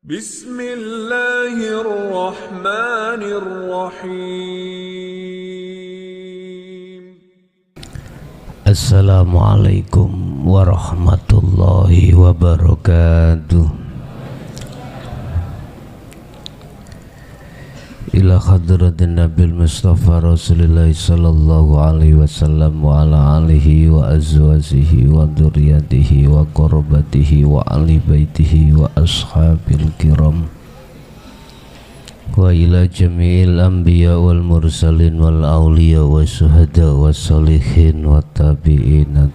Bismillahirrahmanirrahim. Assalamualaikum warahmatullahi wabarakatuh. Ila hadratin Nabil Mustafa Rasulullah sallallahu alaihi wasallam wa ala alihi wa azwajihi wa dzurriyyatihi wa qurabatihi wa ahli baitihi wa ashabil kiram wa ila jami'il anbiya wal mursalin wal awliya wa syuhada wa salihin wa tabi'ina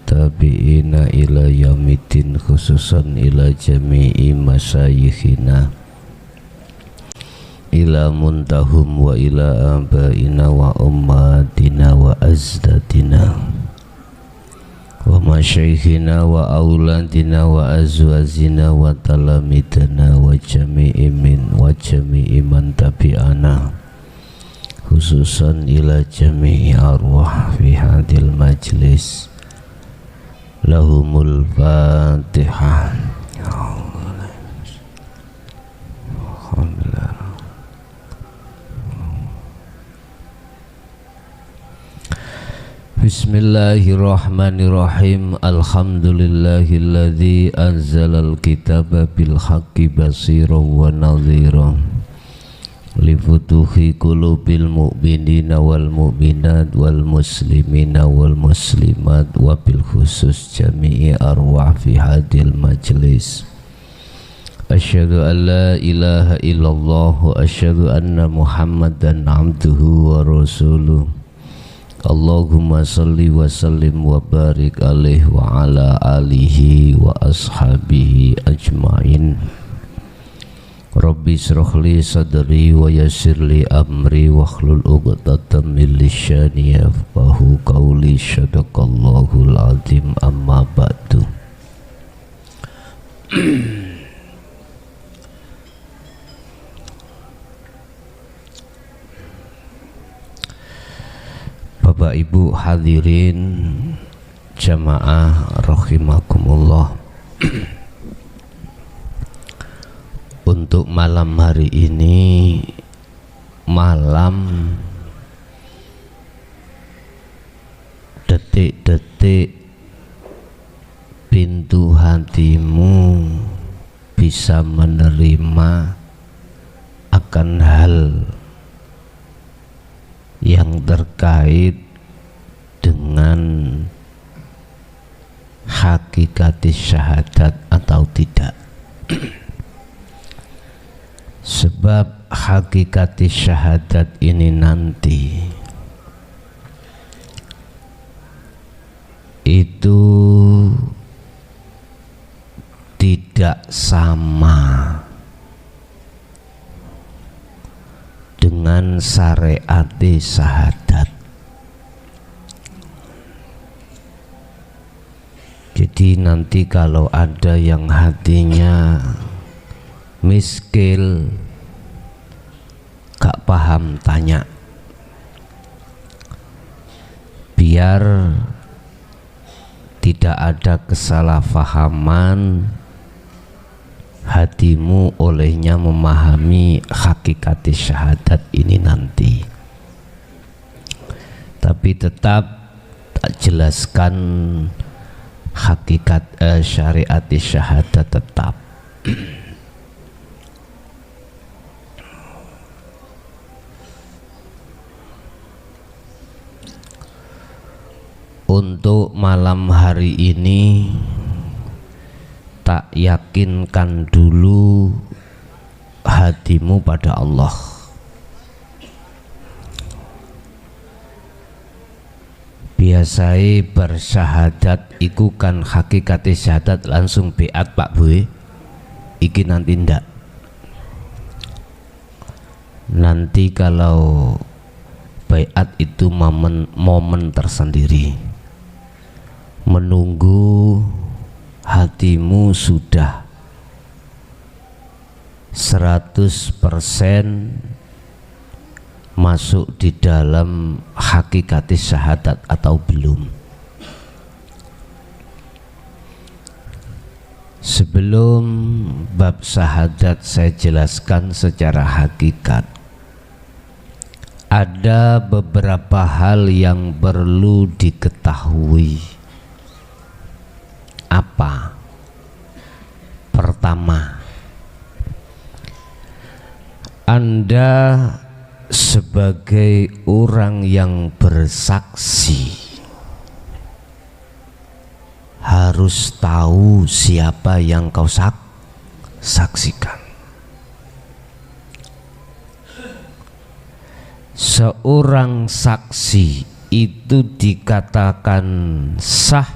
ila yaumiddin, khususan ila jami'i masyayikhina ila muntahum wa ila abaina wa ummatina wa azdadina wa masyaikhina wa auladina wa azwazina wa talamidana wa jami'i man tabi'ana, khususan ila jami'i arwah fi hadil majlis. Lahumul Fatihah. Bismillahirrahmanirrahim. Alhamdulillahilladzi anzalal kitaba bil haqqi basiran wa nadhiran li futuhi qulubil mu'minina wal mu'minat wal muslimina wal muslimat wa bil khusus jami'i arwah fi hadil majlis. Asyhadu an la ilaha illallah wa asyhadu anna Muhammadan abduhu wa rasuluh. Allahumma salli wa sallim wa barik alaihi wa ala alihi wa ashabihi ajma'in. Rabbi shrah li sadri wa yassir li amri wa hlul 'uqdatam min lisani yafqahu qawli. Shadaqallahul azim. Amma ba'du. Bapak Ibu hadirin jamaah rahimakumullah. Untuk malam hari ini, malam detik-detik pintu hatimu bisa menerima akan hal yang terkait dengan hakikat syahadat atau tidak. Sebab hakikat syahadat ini nanti itu tidak sama dengan syariat syahadat. Jadi nanti kalau ada yang hatinya miskil, gak paham, tanya, biar tidak ada kesalahpahaman, hatimu olehnya memahami hakikat syahadat ini nanti. Tapi tetap tak jelaskan hakikat syariat syahadat tetap. Untuk malam hari ini tak yakinkan dulu hatimu pada Allah. Biasai bersyahadat iku kan hakikat syahadat langsung beat Pak Boy. Iki nanti ndak. Nanti kalau baiat itu momen tersendiri. Menunggu hatimu sudah 100% masuk di dalam hakikat syahadat atau belum. Sebelum bab syahadat saya jelaskan secara hakikat. Ada beberapa hal yang perlu diketahui. Apa? Pertama, Anda sebagai orang yang bersaksi harus tahu siapa yang kau saksikan. Seorang saksi itu dikatakan sah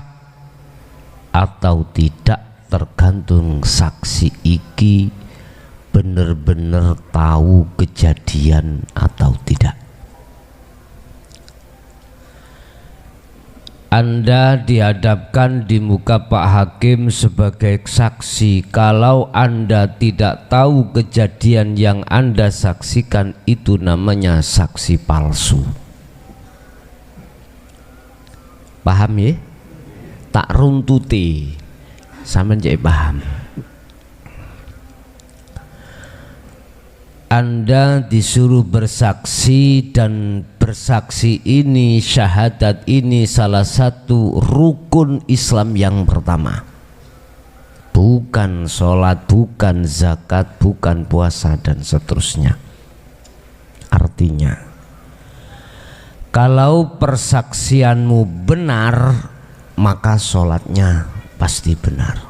atau tidak tergantung saksi iki benar-benar tahu kejadian atau tidak. Anda dihadapkan di muka Pak Hakim sebagai saksi. Kalau Anda tidak tahu kejadian yang Anda saksikan, itu namanya saksi palsu. Paham ya? Tak runtuti sampean jek paham. Anda disuruh bersaksi, dan bersaksi ini, syahadat ini salah satu rukun Islam yang pertama. Bukan sholat, bukan zakat, bukan puasa dan seterusnya. Artinya, kalau persaksianmu benar, maka sholatnya pasti benar.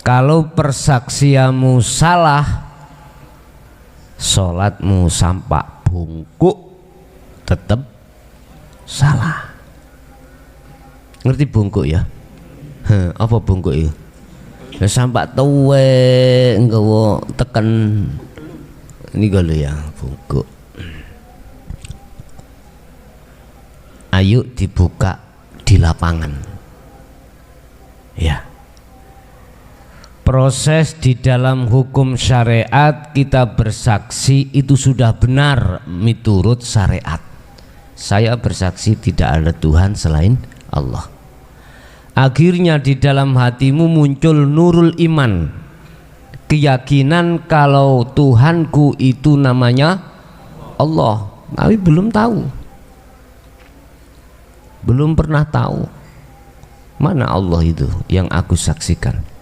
Kalau persaksianmu salah, sholatmu sampak bungkuk tetap salah. Ngerti bungkuk ya? Apa bungkuk itu? Ya sampak tuwe nggawa tekan ini lho ya, bungkuk. Ayo dibuka di lapangan. Ya. Proses di dalam hukum syariat kita bersaksi itu sudah benar miturut syariat. Saya bersaksi tidak ada Tuhan selain Allah. Akhirnya di dalam hatimu muncul nurul iman, keyakinan kalau Tuhanku itu namanya Allah. Tapi belum tahu, belum pernah tahu mana Allah itu yang aku saksikan.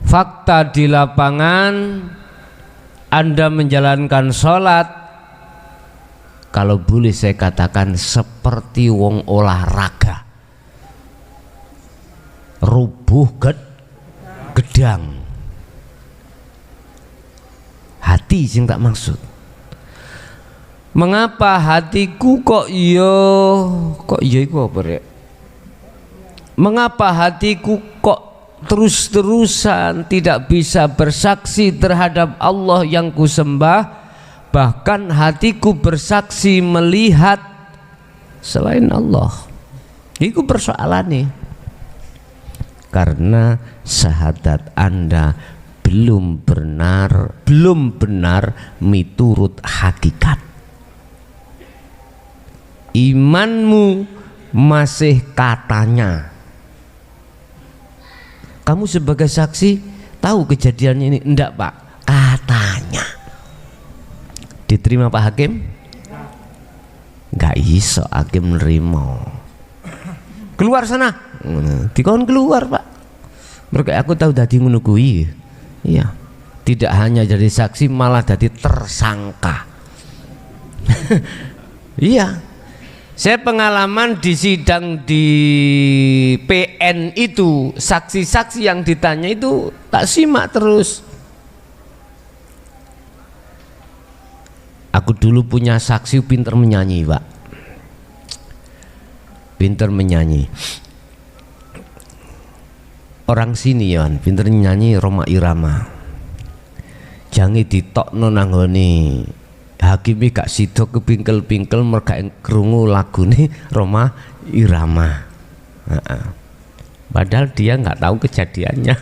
Fakta di lapangan, Anda menjalankan sholat, kalau boleh saya katakan seperti wong olahraga, rubuh gedang. Hati sing tak maksud. Mengapa hatiku kok iku apa rek? Mengapa hatiku kok terus-terusan tidak bisa bersaksi terhadap Allah yang kusembah, bahkan hatiku bersaksi melihat selain Allah? Itu persoalan nih, karena syahadat Anda belum benar miturut hakikat. Imanmu masih katanya. Kamu sebagai saksi tahu kejadian ini? Enggak Pak, katanya. Diterima Pak Hakim? Enggak iso Hakim nerima. Keluar sana. Dikon keluar Pak. Mereka aku tahu dadi ngono kuwi. Iya. Tidak hanya jadi saksi, malah jadi tersangka. Iya. Saya pengalaman di sidang di PN itu, saksi-saksi yang ditanya itu tak simak terus. Aku dulu punya saksi pinter menyanyi Pak, pinter menyanyi. Orang sini ya, pinter nyanyi Roma Irama. Jangan ditokno nanggone Hakimi gak sido kepingkel-pingkel merga krungu lagune Roma Irama. Padahal dia nggak tahu kejadiannya.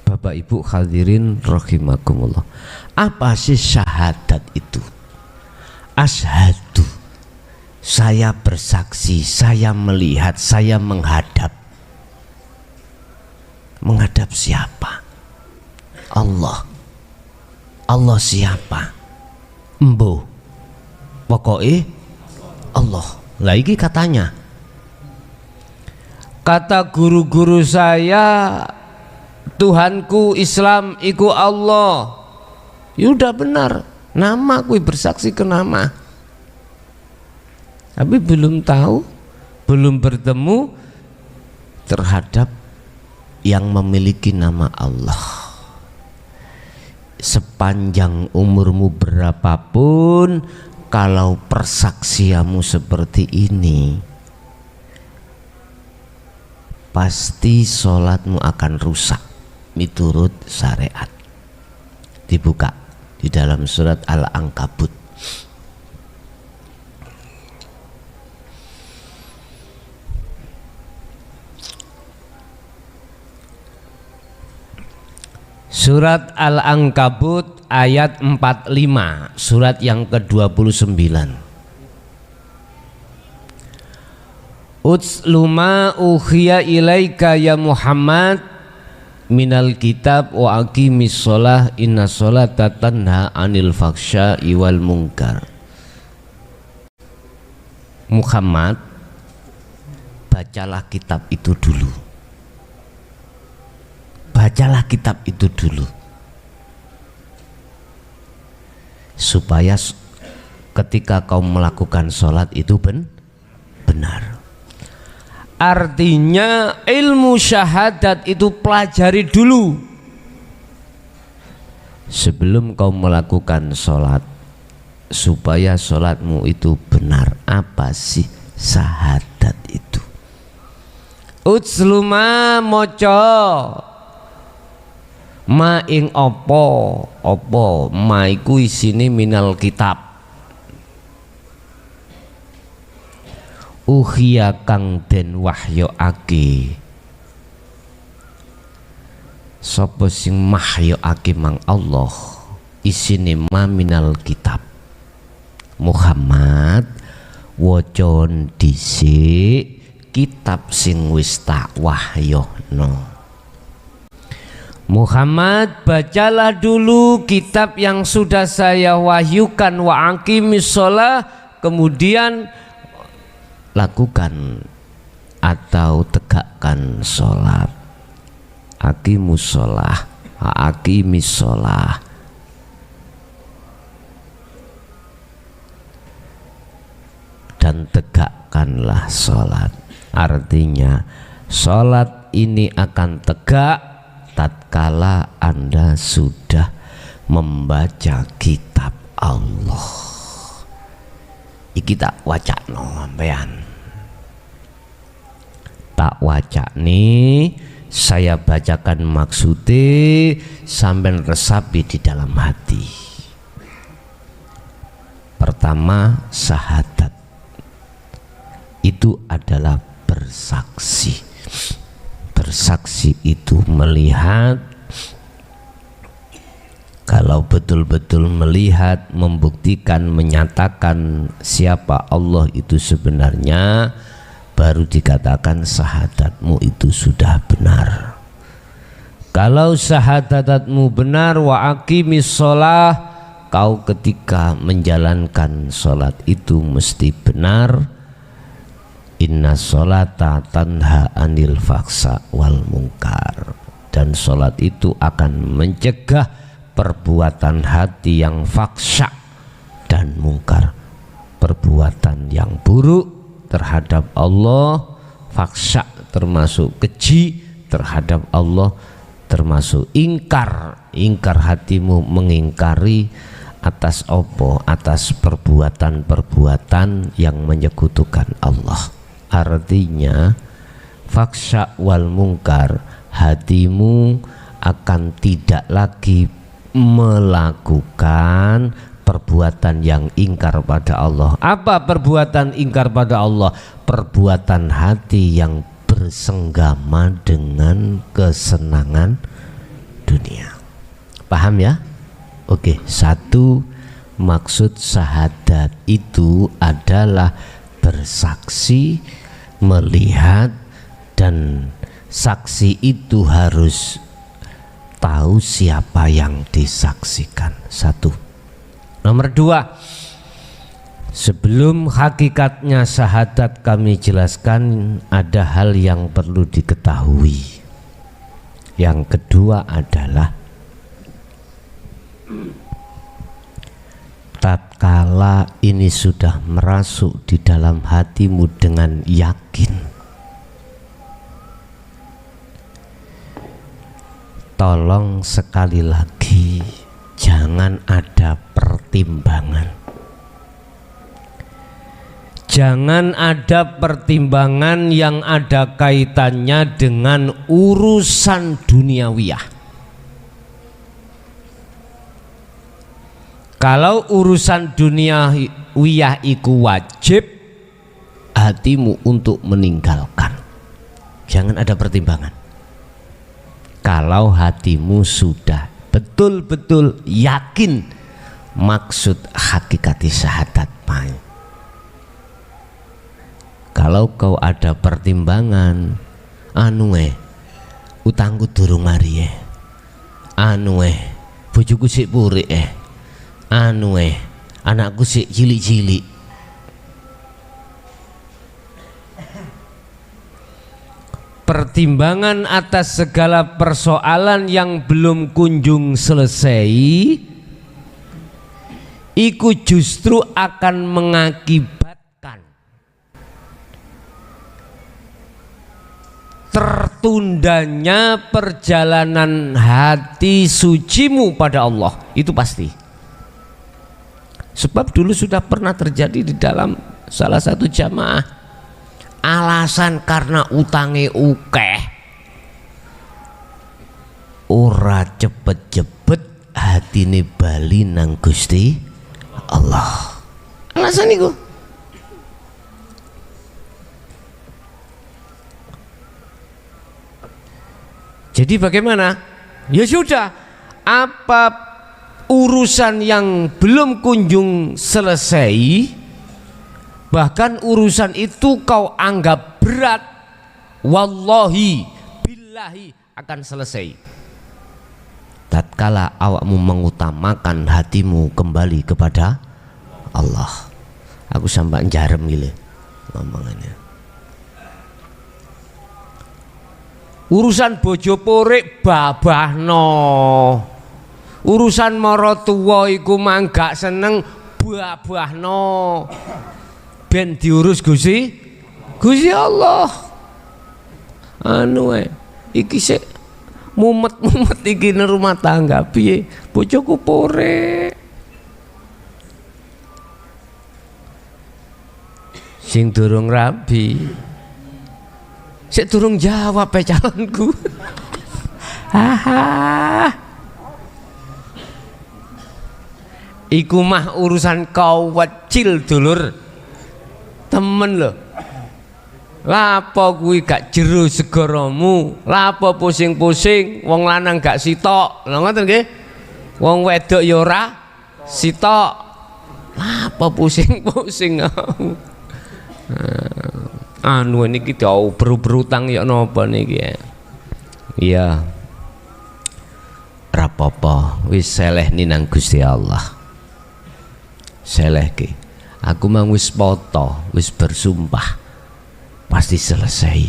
Bapak Bapak Ibu hadirin rahimakumullah. Apa sih syahadat itu? Asyhadu, saya bersaksi, saya melihat, saya menghadap. Menghadap siapa? Allah. Allah siapa? Embo. Pokoknya Allah. Lah iki katanya. Kata guru-guru saya, Tuhanku Islam iku Allah. Ya udah benar, nama aku bersaksi ke nama. Tapi belum tahu, belum bertemu terhadap yang memiliki nama Allah. Sepanjang umurmu berapapun, kalau persaksianmu seperti ini, pasti sholatmu akan rusak miturut syariat. Dibuka di dalam surat Al-Ankabut. Surat Al-Ankabut ayat 45, surat yang ke-29. Utslu ma uhiya ilaika ya Muhammad minal kitab wa aqimis sholah inna sholata tanha anil faksya'i wal munkar. Muhammad, bacalah kitab itu dulu. Bacalah kitab itu dulu, supaya ketika kau melakukan sholat itu benar. Artinya ilmu syahadat itu pelajari dulu sebelum kau melakukan sholat, supaya sholatmu itu benar. Apa sih syahadat itu? Utsluma moco ma ing opo ma iku isine minal kitab. Uhiya kang den wahyoake, sapa sing mahyoake mang Allah isine ma minal kitab. Muhammad waca dhisik kitab sing wis tak wahyono. Muhammad, bacalah dulu kitab yang sudah saya wahyukan, wa aqimis sholah, kemudian lakukan atau tegakkan sholat. Aqimus sholah, aqimis sholah. Dan tegakkanlah sholat. Artinya sholat ini akan tegak tatkala Anda sudah membaca kitab Allah. Iki tak wacakno sampean. Tak wacakne, saya bacakan maksudnya sampean resapi di dalam hati. Pertama, syahadat itu adalah bersaksi. Bersaksi itu melihat, kalau betul-betul melihat, membuktikan, menyatakan siapa Allah itu sebenarnya, baru dikatakan syahadatmu itu sudah benar. Kalau syahadatmu benar, wa aqimis sholah, kau ketika menjalankan sholat itu mesti benar. Inna sholata tanha anil faksa wal mungkar. Dan sholat itu akan mencegah perbuatan hati yang faksa dan mungkar, perbuatan yang buruk terhadap Allah. Faksa termasuk keji terhadap Allah, termasuk ingkar. Ingkar hatimu mengingkari atas apa? Atas perbuatan-perbuatan yang menyekutukan Allah. Artinya faksha wal mungkar, hatimu akan tidak lagi melakukan perbuatan yang ingkar pada Allah. Apa perbuatan ingkar pada Allah? Perbuatan hati yang bersenggama dengan kesenangan dunia. Paham ya? Oke, satu, maksud syahadat itu adalah bersaksi, melihat, dan saksi itu harus tahu siapa yang disaksikan. Satu. Nomor dua, sebelum hakikatnya syahadat kami jelaskan, ada hal yang perlu diketahui. Yang kedua adalah tatkala ini sudah merasuk di dalam hatimu dengan yakin, tolong sekali lagi jangan ada pertimbangan. Jangan ada pertimbangan yang ada kaitannya dengan urusan duniawiyah. Kalau urusan duniawiyah iku wajib hatimu untuk meninggalkan. Jangan ada pertimbangan. Kalau hatimu sudah betul-betul yakin maksud hakikat syahadat mai. Kalau kau ada pertimbangan, utangku durung mari bojoku sik purik anakku sik cilik-cilik. Pertimbangan atas segala persoalan yang belum kunjung selesai iku justru akan mengakibatkan tertundanya perjalanan hati sucimu pada Allah. Itu pasti. Sebab dulu sudah pernah terjadi di dalam salah satu jamaah, alasan karena utange ukeh, ora cepet-cepet hatine bali nang Gusti Allah. Alasan itu. Jadi bagaimana? Ya sudah, apa urusan yang belum kunjung selesai, bahkan urusan itu kau anggap berat, wallahi billahi akan selesai tatkala awakmu mengutamakan hatimu kembali kepada Allah. Aku sampai jarem gile ngomongannya. Urusan bojo porik babahno, urusan maratuwa iku mangga seneng babahno, ben diurus Gusti Allah. Iki sik mumet-mumet iki nang rumah tangga piye, bojoku porik. Sing durung rabi, sik durung jawab calonku. Iku mah urusan kau wecil dulur, temen lho. Lapo kuwi gak jero segaramu, lapo pusing-pusing, wong lanang gak sitok. Lha ngoten nggih. Wong wedok ya ora sitok. Lapo pusing-pusing. Niki tau berutang ya napa niki ya. Iya. Rapopo wis seleh nang Gusti Allah. Seleh ki. Aku mang wis poto, wis bersumpah pasti selesai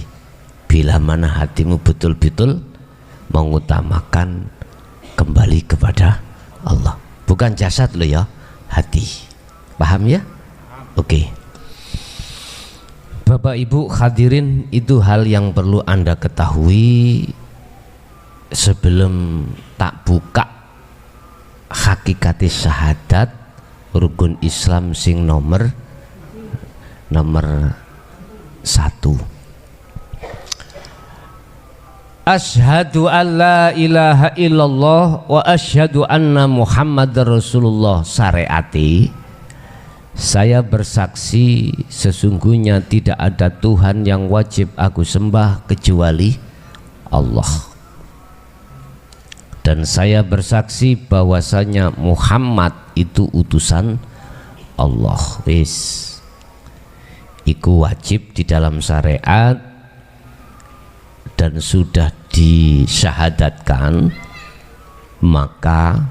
bila mana hatimu betul-betul mengutamakan kembali kepada Allah. Bukan jasad lo ya, hati. Paham ya? Oke. Bapak Ibu hadirin, itu hal yang perlu Anda ketahui sebelum tak buka hakikat syahadat rukun Islam sing nomor 1. Asyhadu an la ilaha illallah wa asyhadu anna Muhammadar Rasulullah. Syariati, saya bersaksi sesungguhnya tidak ada Tuhan yang wajib aku sembah kecuali Allah. dan saya bersaksi bahwasanya Muhammad itu utusan Allah. Wis iku wajib di dalam syariat dan sudah disyahadatkan, maka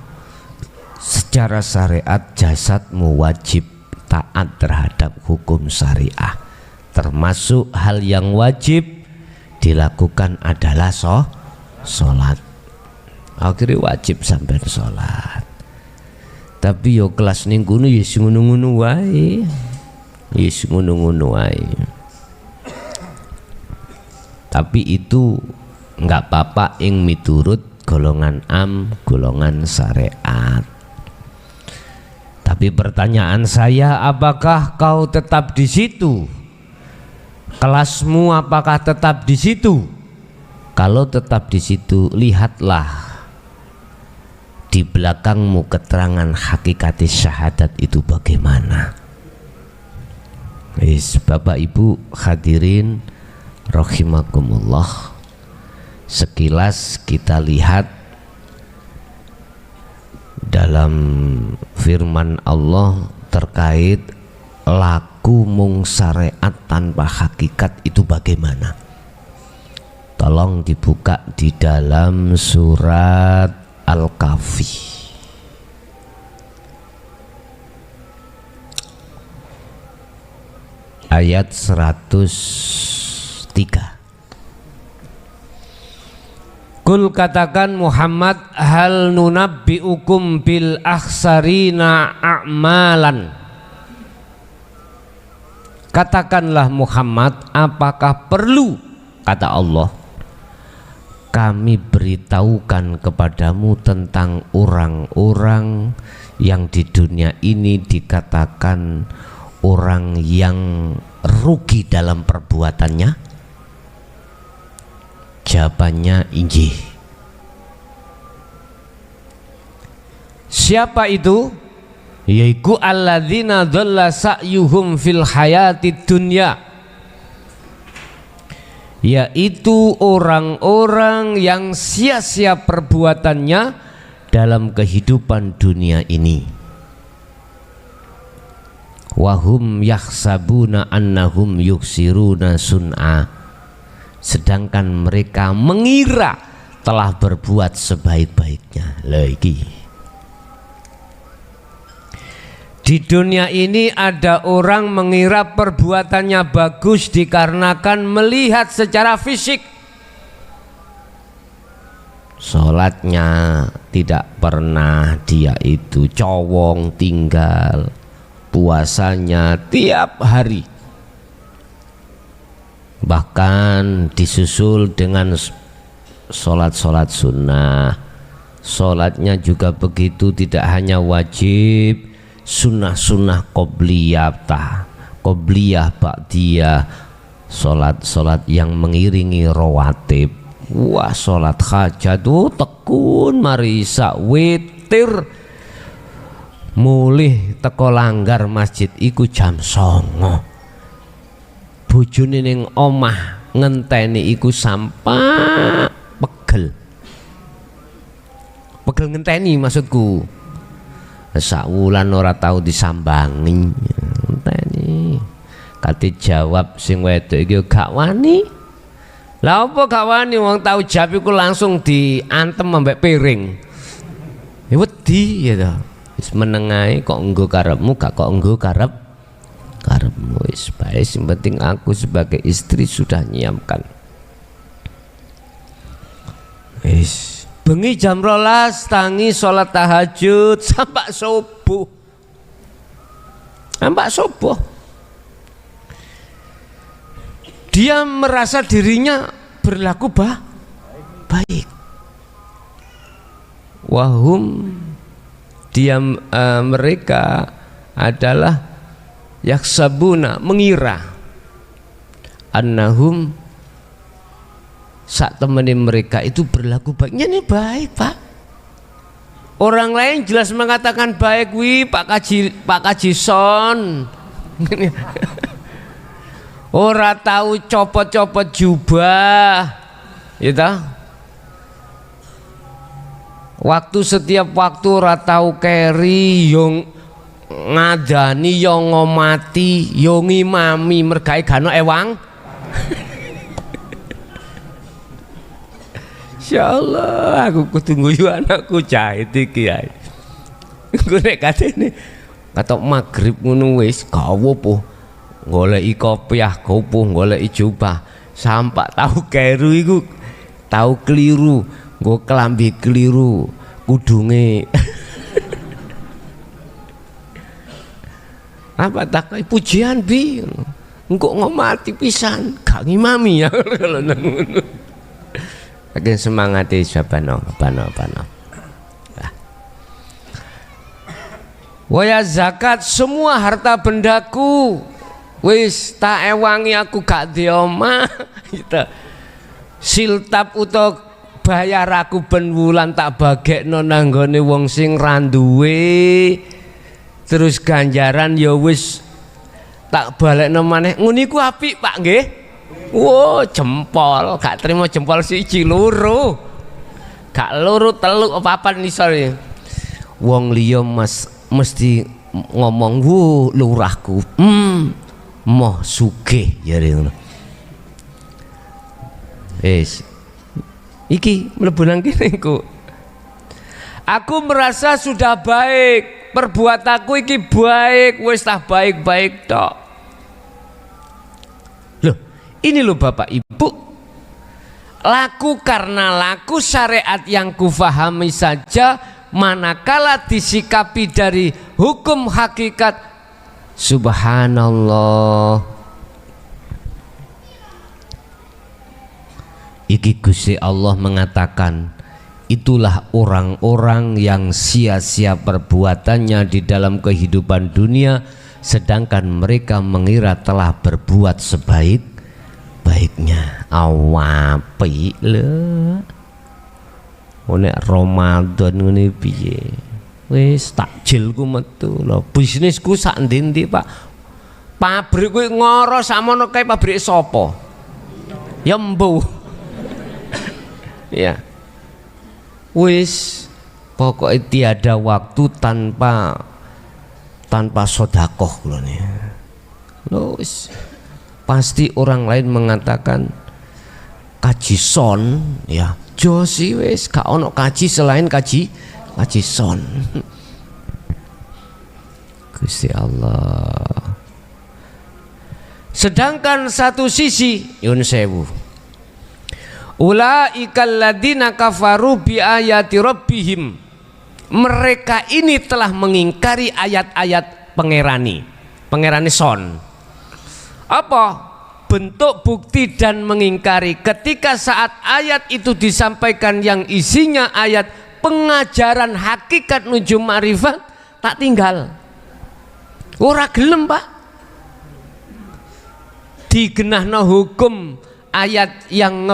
secara syariat jasadmu wajib taat terhadap hukum syariah. Termasuk hal yang wajib dilakukan adalah sholat. Akhirnya wajib sampai sholat. Tapi yo kelas ning kono ya ngono-ngono wae. Yes ngono-ngono wae. Tapi itu enggak apa-apa ing miturut golongan golongan syariat. Tapi pertanyaan saya, apakah kau tetap di situ? Kelasmu apakah tetap di situ? Kalau tetap di situ, lihatlah di belakangmu keterangan hakikat syahadat itu bagaimana. Bapak Ibu hadirin rahimakumullah, sekilas kita lihat dalam firman Allah terkait laku mung syariat tanpa hakikat itu bagaimana. Tolong dibuka di dalam surat Al-Kahfi ayat 103. Kul katakan Muhammad, hal nunabbiukum bil akhsarina a'malan. Katakanlah Muhammad, apakah perlu, kata Allah, kami beritahukan kepadamu tentang orang-orang yang di dunia ini dikatakan orang yang rugi dalam perbuatannya? Jawabannya injih. Siapa itu? Yaitu alladzina dhalla sa'yuhum fil hayatid dunya, yaitu orang-orang yang sia-sia perbuatannya dalam kehidupan dunia ini. Wahum yahsabuna annahum yuksiruna sun'a, sedangkan mereka mengira telah berbuat sebaik-baiknya. Lagi di dunia ini ada orang mengira perbuatannya bagus dikarenakan melihat secara fisik. Sholatnya tidak pernah dia itu cowong tinggal, puasanya tiap hari, bahkan disusul dengan sholat-sholat sunnah. Sholatnya juga begitu, tidak hanya wajib, sunnah-sunnah qobliyah, ba'diyah, sholat-sholat yang mengiringi rawatib. Wah, sholat hajat tekun marisa witir, mulih teko langgar masjid iku jam 09.00. Bojone ning omah ngenteni iku sampai pegel ngenteni, maksudku sak wulan ora tau disambangi ngenteni. Kate jawab sing wedok iki gak wani. Lah apa gak wani, wong tau jawab iku langsung diantem ambek piring. Ya wedi ya to. Wis menengae kok nggo karepmu, gak kok nggo karepmu. Wis bae, sing penting aku sebagai istri sudah nyiapkan. Wis bengi jam 12 tangi sholat tahajud sampai subuh. Dia merasa dirinya berlaku baik. Wahum, dia mereka adalah yaksabuna, mengira, annahum, saat temenin mereka itu berlaku baiknya. Ini baik, Pak. Orang lain jelas mengatakan baik, Pak Kaji Son. Ora tahu copot-copot jubah, gitu. Setiap waktu ora tau keri yo ngadani yo ngomati yo ngimami mergae gano ewang. Insyaallah aku kudu guyu anakku jahit iki ae. Engko nek katene katok magrib ngono wis gawe po goleki kopiah gopo goleki jubah sampak tahu keru iku tahu keliru nggo klambi keliru kudunge. Apa tak pujian bi engko ngomati pisan gak ngimami ya kalau ngono. Agen semangat sabano pano. Waya zakat semua harta bendaku wis tak ewangi aku gak di omah. Siltap utawa bayar aku ben wulan tak bagekno nang nggone wong sing ra duwe. Terus ganjaran ya wis tak balekno maneh. Ngono iku apik Pak nggih. Wo jempol, gak terima jempol siji loro. Gak loro telu papan isor. Wong liya Mas mesti ngomong wo lurahku. Moh sugih jare ngono. Wis. Iki mlebu nang kene ku. Aku merasa sudah baik, perbuatanku iki baik, wis tah baik-baik tok. Loh, ini loh Bapak Ibu, laku karena laku syariat yang kufahami saja, manakala disikapi dari hukum hakikat, subhanallah. Iki Gusti Allah mengatakan, itulah orang-orang yang sia-sia perbuatannya di dalam kehidupan dunia, sedangkan mereka mengira telah berbuat sebaik-baiknya. Awapi le. Nek Ramadan ngene piye? Wis takjilku metu lho. Bisnisku sak ndi-ndi, Pak. Pabrik kuwi ngoro samono kae pabrik sapa? Ya mbuh. Ya. Wis pokoknya tiada waktu tanpa sodakoh nih. Wis pasti orang lain mengatakan kaji son ya josi wis gak ono kaji selain kaji son. Gusti Allah. Sedangkan satu sisi yun sewu, ulaikal ladzina kafaru bi ayati rabbihim, mereka ini telah mengingkari ayat-ayat pengerani son. Apa bentuk bukti dan mengingkari? Ketika saat ayat itu disampaikan yang isinya ayat pengajaran hakikat nuju ma'rifat, tak tinggal ora gelem Pak, digenahno hukum ayat yang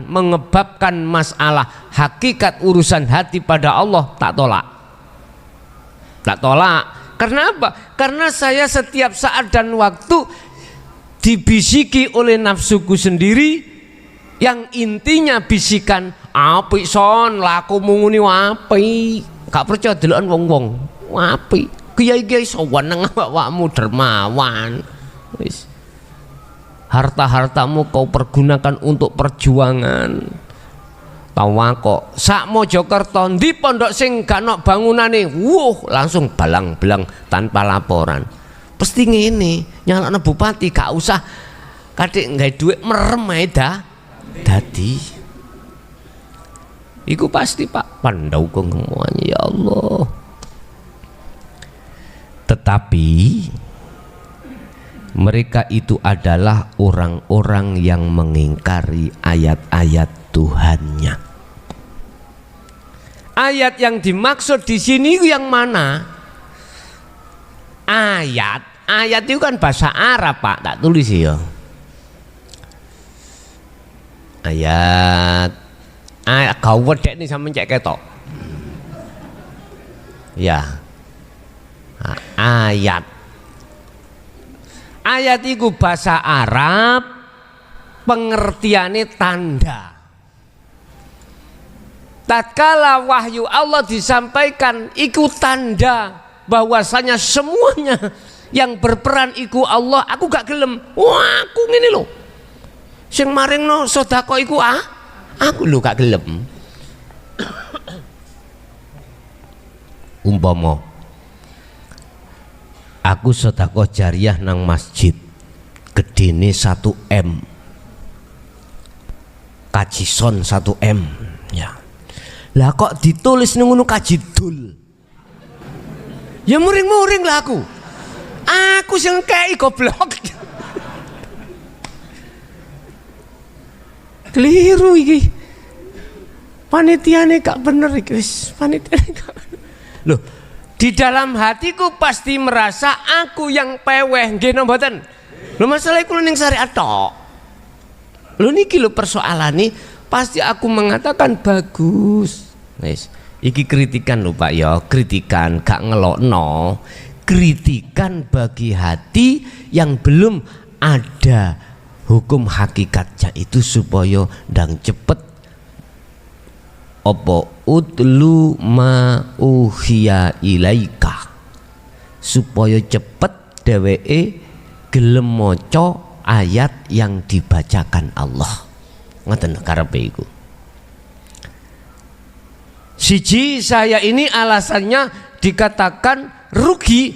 mengebabkan masalah hakikat urusan hati pada Allah, tak tolak. Karena apa? Karena saya setiap saat dan waktu dibisiki oleh nafsuku sendiri, yang intinya bisikan apik son lakumu ngene apik, gak percaya delokan wong-wong apik, kiai-kiai sowan nang awakmu dermawan. Wis harta-hartamu kau pergunakan untuk perjuangan. Tawa kok sak Mojokerto ndi pondok sing gak ono bangunane, langsung balang-belang tanpa laporan. Pasti ngene, nyalakno bupati gak usah kadek nggae dhuwit merem ae dadi. Iku pasti Pak pandhaukung semuanya ya Allah. Tetapi mereka itu adalah orang-orang yang mengingkari ayat-ayat Tuhannya. Ayat yang dimaksud di sini yang mana? Ayat itu kan bahasa Arab Pak, tak tulis ya. Ayat kau wedek nih sama cek ketok. Ya. Ayat itu bahasa Arab, pengertiannya tanda. tatkala wahyu Allah disampaikan iku tanda bahwasanya semuanya yang berperan iku Allah, aku gak gelem. Wah, aku ngene lho. Sing maringno sedekah iku aku lho gak gelem. Umpama aku sedekah jariah nang masjid gedene 1M, kajison 1M ya. Lah kok ditulis ning ngono kajidul, ya muring-muring lah aku sing kei goblok. Keliru iki, panitiane gak bener iki, wis panitiane gak bener. Loh, di dalam hatiku pasti merasa aku yang peweh, nggih napa mboten? Lho masalah iku ning syariat tok. Lho niki lho persoalane, pasti aku mengatakan bagus. Wis, iki kritikan lho Pak ya, kritikan gak ngelokno. Kritikan bagi hati yang belum ada hukum hakikatnya itu supaya ndang cepet apa utlu ma uhiya ilaika, supaya cepet dheweke gelem maca ayat yang dibacakan Allah. Ngoten karepe iku. Siji, saya ini alasannya dikatakan rugi,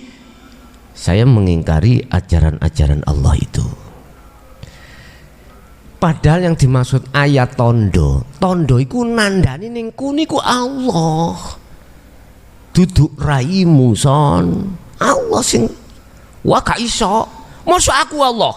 saya mengingkari ajaran-ajaran Allah itu. Padahal yang dimaksud ayat tondo iku nandani ning kuniku Allah. Duduk raimu son. Allah sing wah gak iso. Mosok aku Allah.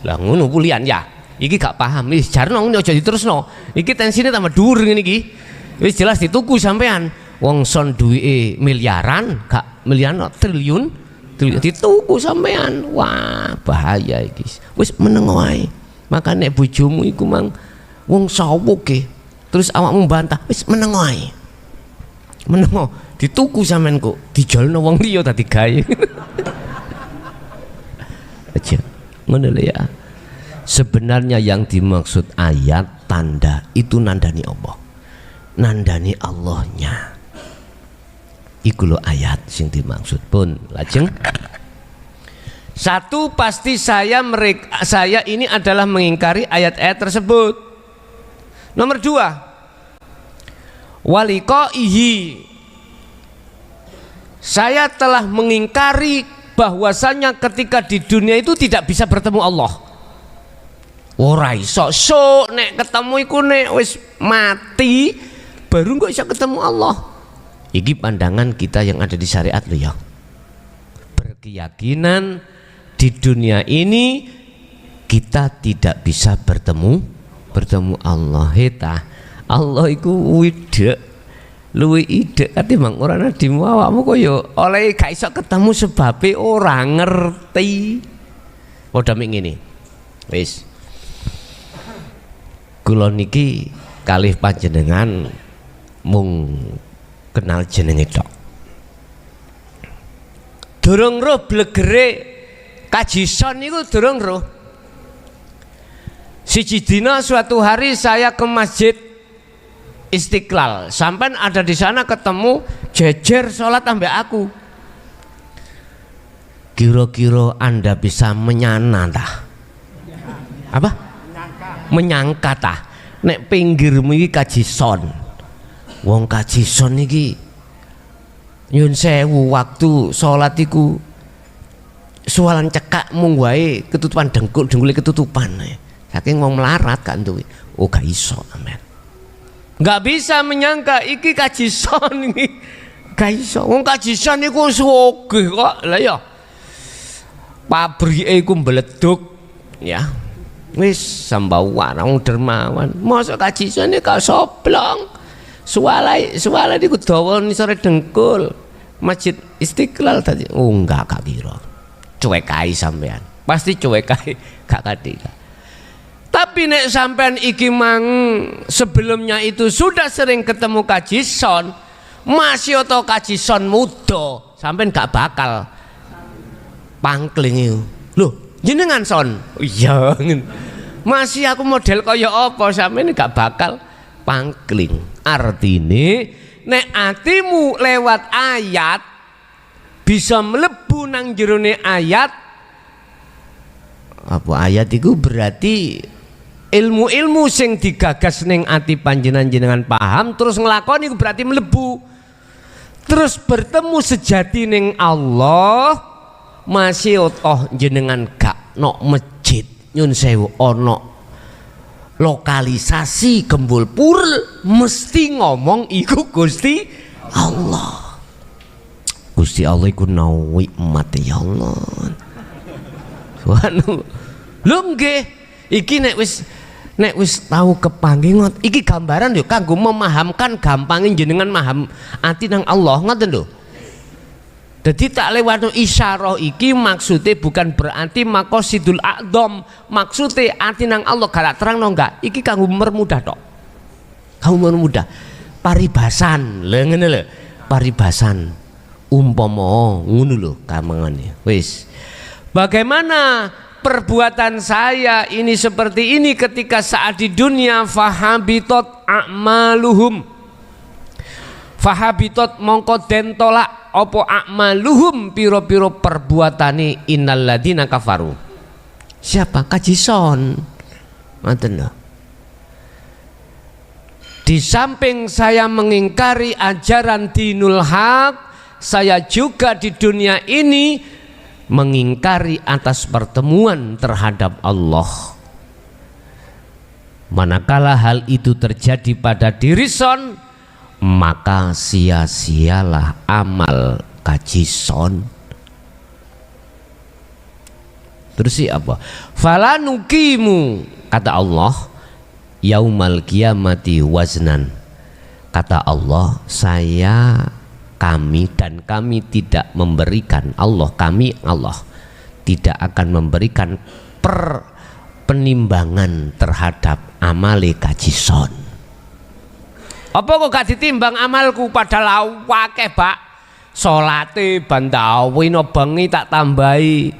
Lah ngono kulian ya. Iki gak paham wis jarno ngono aja diterusno. Iki tensine tambah dhuwur ngene iki. Wis jelas dituku sampean. Wong son duwike miliaran, gak miliaran triliun dituku sampean. Wah, bahaya iki. Wis meneng wae. Maka nek bojomu iku mang wong sawuke terus awakmu bantah, wis meneng wae. Meneng dituku sampean kok dijolno wong liya dadi gawe. Aja ngono lho ya. Sebenarnya yang dimaksud ayat tanda itu nandani Allah. Nandani Allahnya. Iku lho ayat sing dimaksud pun. Lajeng satu, pasti saya ini adalah mengingkari ayat-ayat tersebut. Nomor dua, waliqaihi, saya telah mengingkari bahwasanya ketika di dunia itu tidak bisa bertemu Allah. Ora iso sok nek ketemu iku nek wis mati baru kok bisa ketemu Allah. Iki pandangan kita yang ada di syariat lho ya. Berkeyakinan di dunia ini kita tidak bisa bertemu Allah. Heta Allah iku widek luwih idek katimbang ora nadimu awakmu kaya oleh gak iso ketemu sebabe ora ngerti. Padha mik ngene. Wis. Kula niki kalih panjenengan mung kenal jenenge tok. Durung roh blegere kajison niku durung roh. Siji dina suatu hari saya ke Masjid Istiqlal, sampai ada di sana ketemu jejer sholat ambek aku. Kira-kira Anda bisa menyana tah? Apa? Menyangka tah? Nek pinggirmu iki kajison. Wong kajison iki nyun sewu waktu sholat iku sualan cekak mung wae ketutupan dengkule ketutupan. Saking wong melarat kan duwe. Oh gak iso amen. Gak bisa menyangka iki kajison iki. Gak iso. Wong kajison iku sugih kok. Lah ya. Pabrike iku mbleduk ya. Wis sambawan wong dermawan. Mosok kajison iki gak soblong. Sualai iku dawa nisore dengkul. Masjid Istiqlal tadi. Oh enggak gak kira. Cuek ae sampean. Pasti cuek ae gak kadika. Tapi nek sampean iki mang sebelumnya itu sudah sering ketemu kajison, masih atau kajison muda, sampean gak bakal pangkling itu. Loh, jenengan son? Iya. Masih aku model kaya apa sampean gak bakal pangkling. Artine nek atimu lewat ayat bisa mlebu nang jerone ayat, apa ayat itu berarti ilmu-ilmu sing digagas ning ati panjenengan paham terus nglakoni berarti mlebu. Terus bertemu sejati ning Allah, masih jenengan gak nok masjid nyun sewu ono lokalisasi Gembul Purel mesti ngomong iku Gusti Allah. Gusti Allah iku nawi umat ya Allah. Subhanallah. Lho nggih, iki nek wis tahu kepanggingot iki gambaran yo kanggo memahamkan gampangin jenengan maham ati nang Allah ngoten lho. Jadi tak lewat isyarah iki maksudnya bukan berarti maqasidul a'dham, maksudnya ati nang Allah galak terang no enggak, iki kanggo mermudah tok. Kanggo mermudah. Paribasan, lho ngene lho. Paribasan umpama ngono lho kamangane. Wis. Bagaimana perbuatan saya ini seperti ini ketika saat di dunia fahabitot a'maluhum. Fahabitot mongko den tolak opo a'maluhum piro-piro perbuatane innalladzina kafaru. Siapa? Kajison. Ngoten lho. Di samping saya mengingkari ajaran dinul haq, saya juga di dunia ini mengingkari atas pertemuan terhadap Allah. Manakala hal itu terjadi pada diri son, maka sia-sialah amal kajison. Terus apa? Fala nuqimu, kata Allah, yaumal kiamati waznan. Kata Allah, kami tidak memberikan, Allah tidak akan memberikan penimbangan terhadap amale kajison. Apa kok gak ditimbang amalku padahal akeh Pak? Salate bandawi no bengi tak tambahi.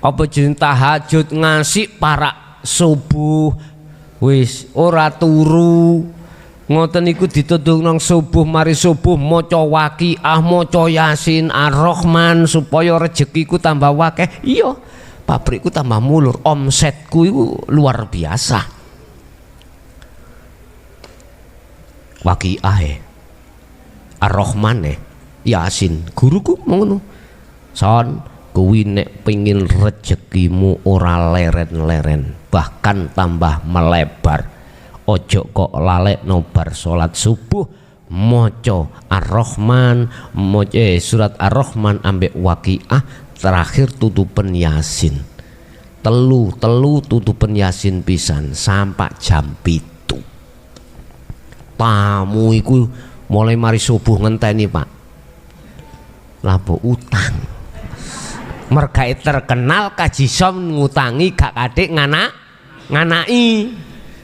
Apa jeneng tahajud ngasih para subuh wis ora turu. Ngoten iku ditutuk nang subuh mari subuh maca Waqiah, maca Yasin, Ar-Rahman supaya rezekiku tambah akeh. Iya, pabrikku tambah mulur, omsetku iku luar biasa. Waqiah Ar-Rahman Yasin, guruku ngono. Son, kuwi nek pengin rezekimu ora leren-leren, bahkan tambah melebar. Ojo kok lalek nobar salat subuh maca Ar-Rahman, surat Ar-Rahman ambek Waqiah, terakhir tutupan Yasin. Telu tutupan Yasin pisan sampai jam 7. Tamu iku mulai mari subuh ngenteni Pak. Lapo utang. Mergae terkenal kajison ngutangi gak kadek nganaki.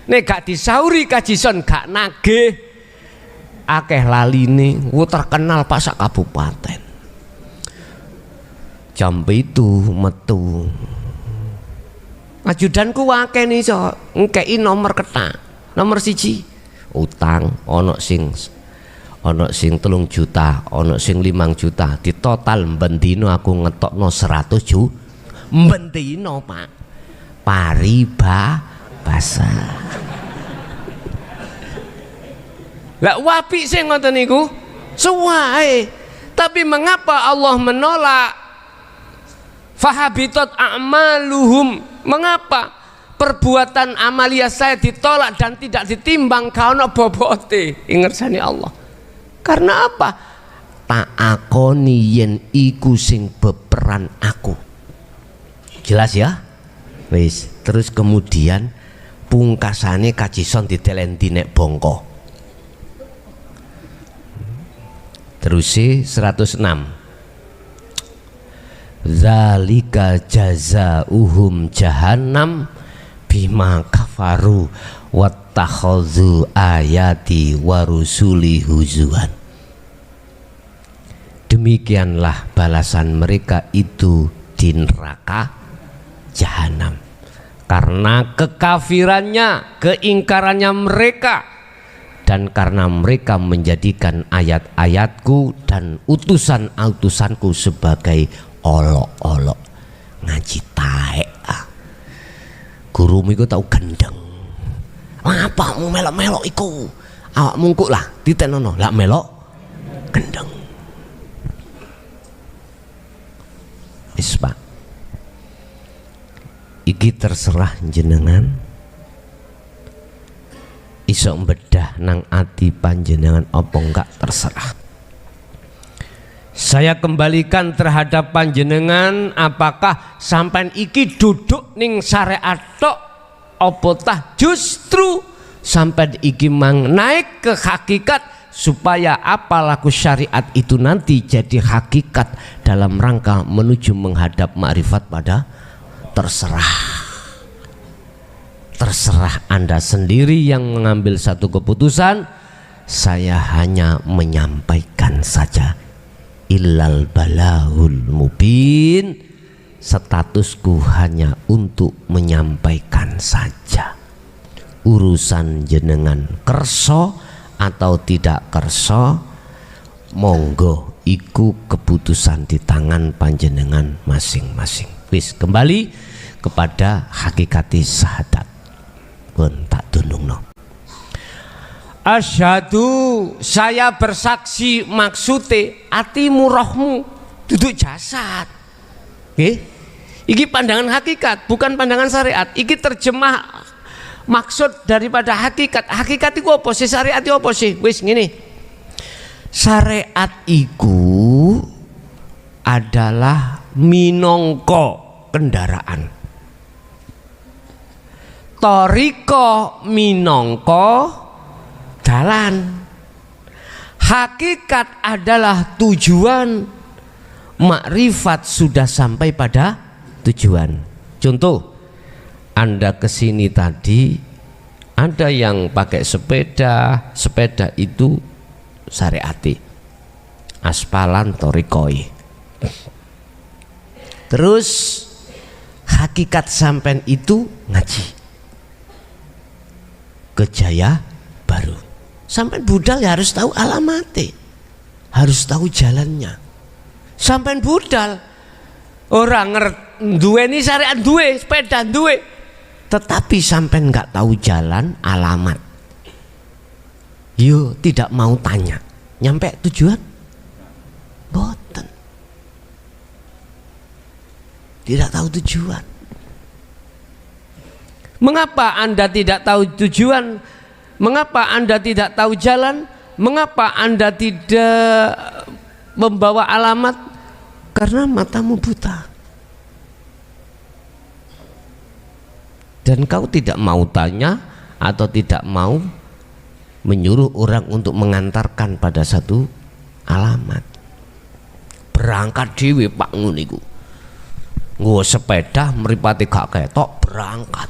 Nek gak disauri kajison gak nagih akeh laline, terkenal Pak sak kabupaten. Jam itu metu. Ajudanku akeh nih so ngkei nomor ketak. Nomor 1 utang ono sing 3 juta, ono sing 5 juta. Di total mbendino aku ngetokno 100 juta. Mbendino Pak. Basah. Lah wapi sing ngoten niku suwae. Tapi mengapa Allah menolak fahabitat a'maluhum? Mengapa perbuatan amalia saya ditolak dan tidak ditimbang kaono bobote? Ingersani Allah. Karena apa? Ta'akoni yen iku sing beperan aku. Jelas ya? Wis, terus kemudian pungkasane kajison ditelendi nek bongko. Terus 106. Zalika jazaohum jahannam bima kafaru wattakhadzu ayati wa rusuli huzuan. Demikianlah balasan mereka itu di neraka jahanam. Karena kekafirannya, keingkarannya mereka dan karena mereka menjadikan ayat-ayatku dan utusan-utusanku sebagai olok-olok. Ngaji taek gurumu iku tau gendeng. Apa mu melok-melok iku? Awak mungkuk lah ditenono lak melok gendeng. Wis Pak, iki terserah jenengan iso bedah nang ati panjenengan apa enggak terserah. Saya kembalikan terhadap panjenengan, apakah sampean iki duduk ning syariat tok apa tah justru sampean iki mang naik ke hakikat supaya apa laku syariat itu nanti jadi hakikat dalam rangka menuju menghadap makrifat pada terserah. Terserah Anda sendiri yang mengambil satu keputusan. Saya hanya menyampaikan saja. Illal balahul mubin, statusku hanya untuk menyampaikan saja. Urusan jenengan kerso atau tidak kerso, monggo iku keputusan di tangan panjenengan masing-masing. Wis kembali kepada hakikati syahadat. Pun tak tunungno. Asyhadu, saya bersaksi maksude atimu rohmu duduk jasad. Nggih. Iki pandangan hakikat, bukan pandangan syariat. Iki terjemah maksud daripada hakikat. Hakikat iku apa sih? Syariat iku apa sih? Wis ngene. Syariat iku adalah minangka kendaraan. Toriko minangka dalan. Hakikat adalah tujuan. Makrifat sudah sampai pada tujuan. Contoh, Anda kesini tadi, ada yang pakai sepeda, sepeda itu syariati, aspalan torikoi. Terus hakikat sampean itu ngaji ke Jaya Baru. Sampean budal ya harus tahu alamatnya, harus tahu jalannya. Sampean budal orang duweni syariat, duwe sepeda, duwe, tetapi sampean nggak tahu jalan, alamat, yo tidak mau tanya, nyampe tujuan boten, tidak tahu tujuan. Mengapa Anda tidak tahu tujuan? Mengapa Anda tidak tahu jalan? Mengapa Anda tidak membawa alamat? Karena matamu buta. Dan kau tidak mau tanya atau tidak mau menyuruh orang untuk mengantarkan pada satu alamat. Berangkat dewe Pak nguniku. Nggo sepeda mripate gak ketok berangkat.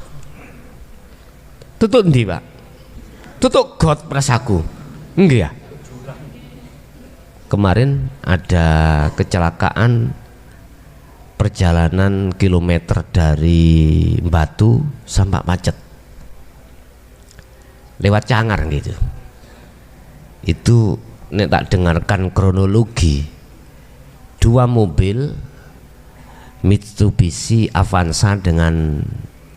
Tutuk ndi, Pak? Tutuk got prasaku. Nggih ya. Kemarin ada kecelakaan perjalanan kilometer dari Batu sampai Pacet. Lewat Cangar gitu. Itu nek tak dengarkan kronologi, dua mobil Mitsubishi Avanza dengan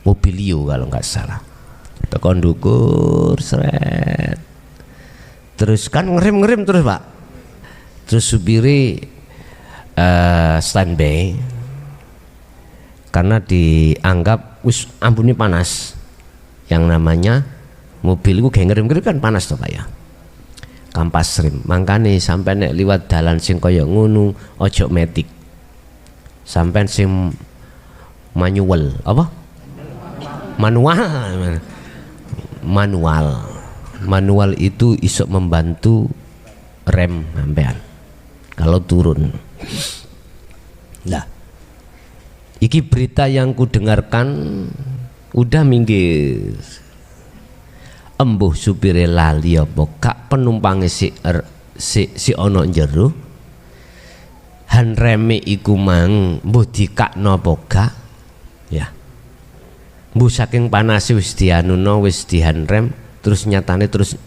Mobilio kalau nggak salah. Tekan dukur seret. Terus kan ngerem terus Pak. Terus supiri standby karena dianggap wis ampuni panas. Yang namanya mobil itu kayak ngerem kan panas tuh Pak ya. Kampas rem. Makanya sampai nek liwat dalan sing kaya ngono ojo metik. Sampai sing manual apa? Manual itu iso membantu rem sampean kalau turun. Nah, iki berita yang ku dengarkan udah minggir. Embuh supire lali apa kak penumpange si ono jero. Han reme iku mang mbuh dikakno apa gak? Ya. Mbuh saking panase wis dianuno wis dihanrem terus nyatane terus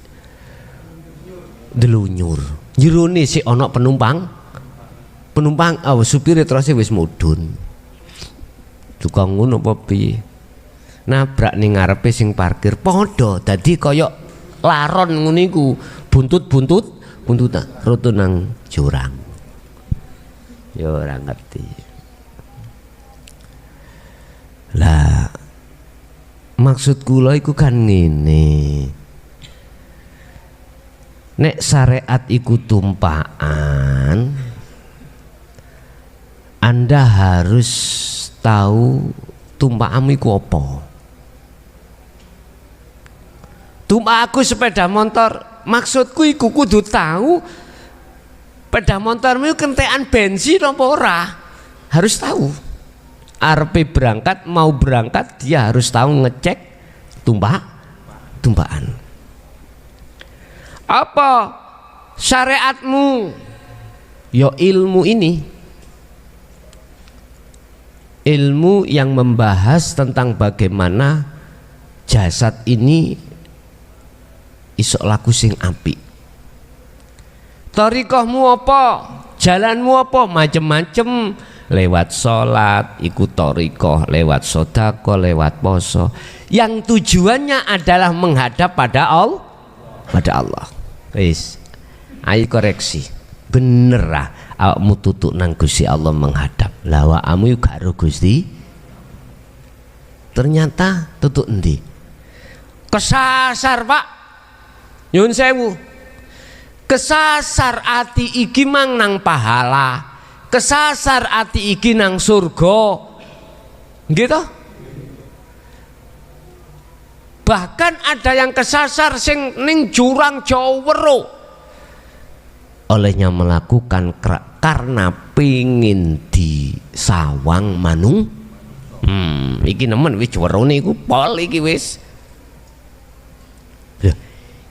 delunyur. Jerone sik ana penumpang supire terus wis mudhun. Tukang ngono apa piye? Nabrak ning ngarepe sing parkir padha dadi kaya laron ngono iku, buntutan roto nang jurang. Ya ora ngerti. Lah maksud kula iku kan ngene. Nek syariat iku tumpaan, Anda harus tahu tumpaanmu iku apa. Tumpaku sepeda motor, maksudku iku kudu tahu sepeda motormu kentekan bensin apa ora. Harus tahu. Arepe berangkat, mau berangkat dia harus tahu ngecek tumpaan. Apa syariatmu? Ya ilmu ini, ilmu yang membahas tentang bagaimana jasad ini isok laku sing apik. Thariqahmu apa? Jalanmu apa? Macem-macem, lewat sholat ikut thariqah, lewat sedekah, lewat poso, yang tujuannya adalah menghadap pada Allah. Wis, ayo koreksi. Bener lah awakmu tutuk nang Gusti Allah menghadap. Lah awakmu yo gak ro Gusti. Ternyata tutuk endi? Kesasar, Pak. Nyun sewu. Kesasar ati iki mang nang pahala. Kesasar ati iki nang surga. Gitu? Bahkan ada yang kesasar sing ning jurang Jawero. Olehnya melakukan karena pingin disawang manung. Iki nemen wis werone iku pol iki wis.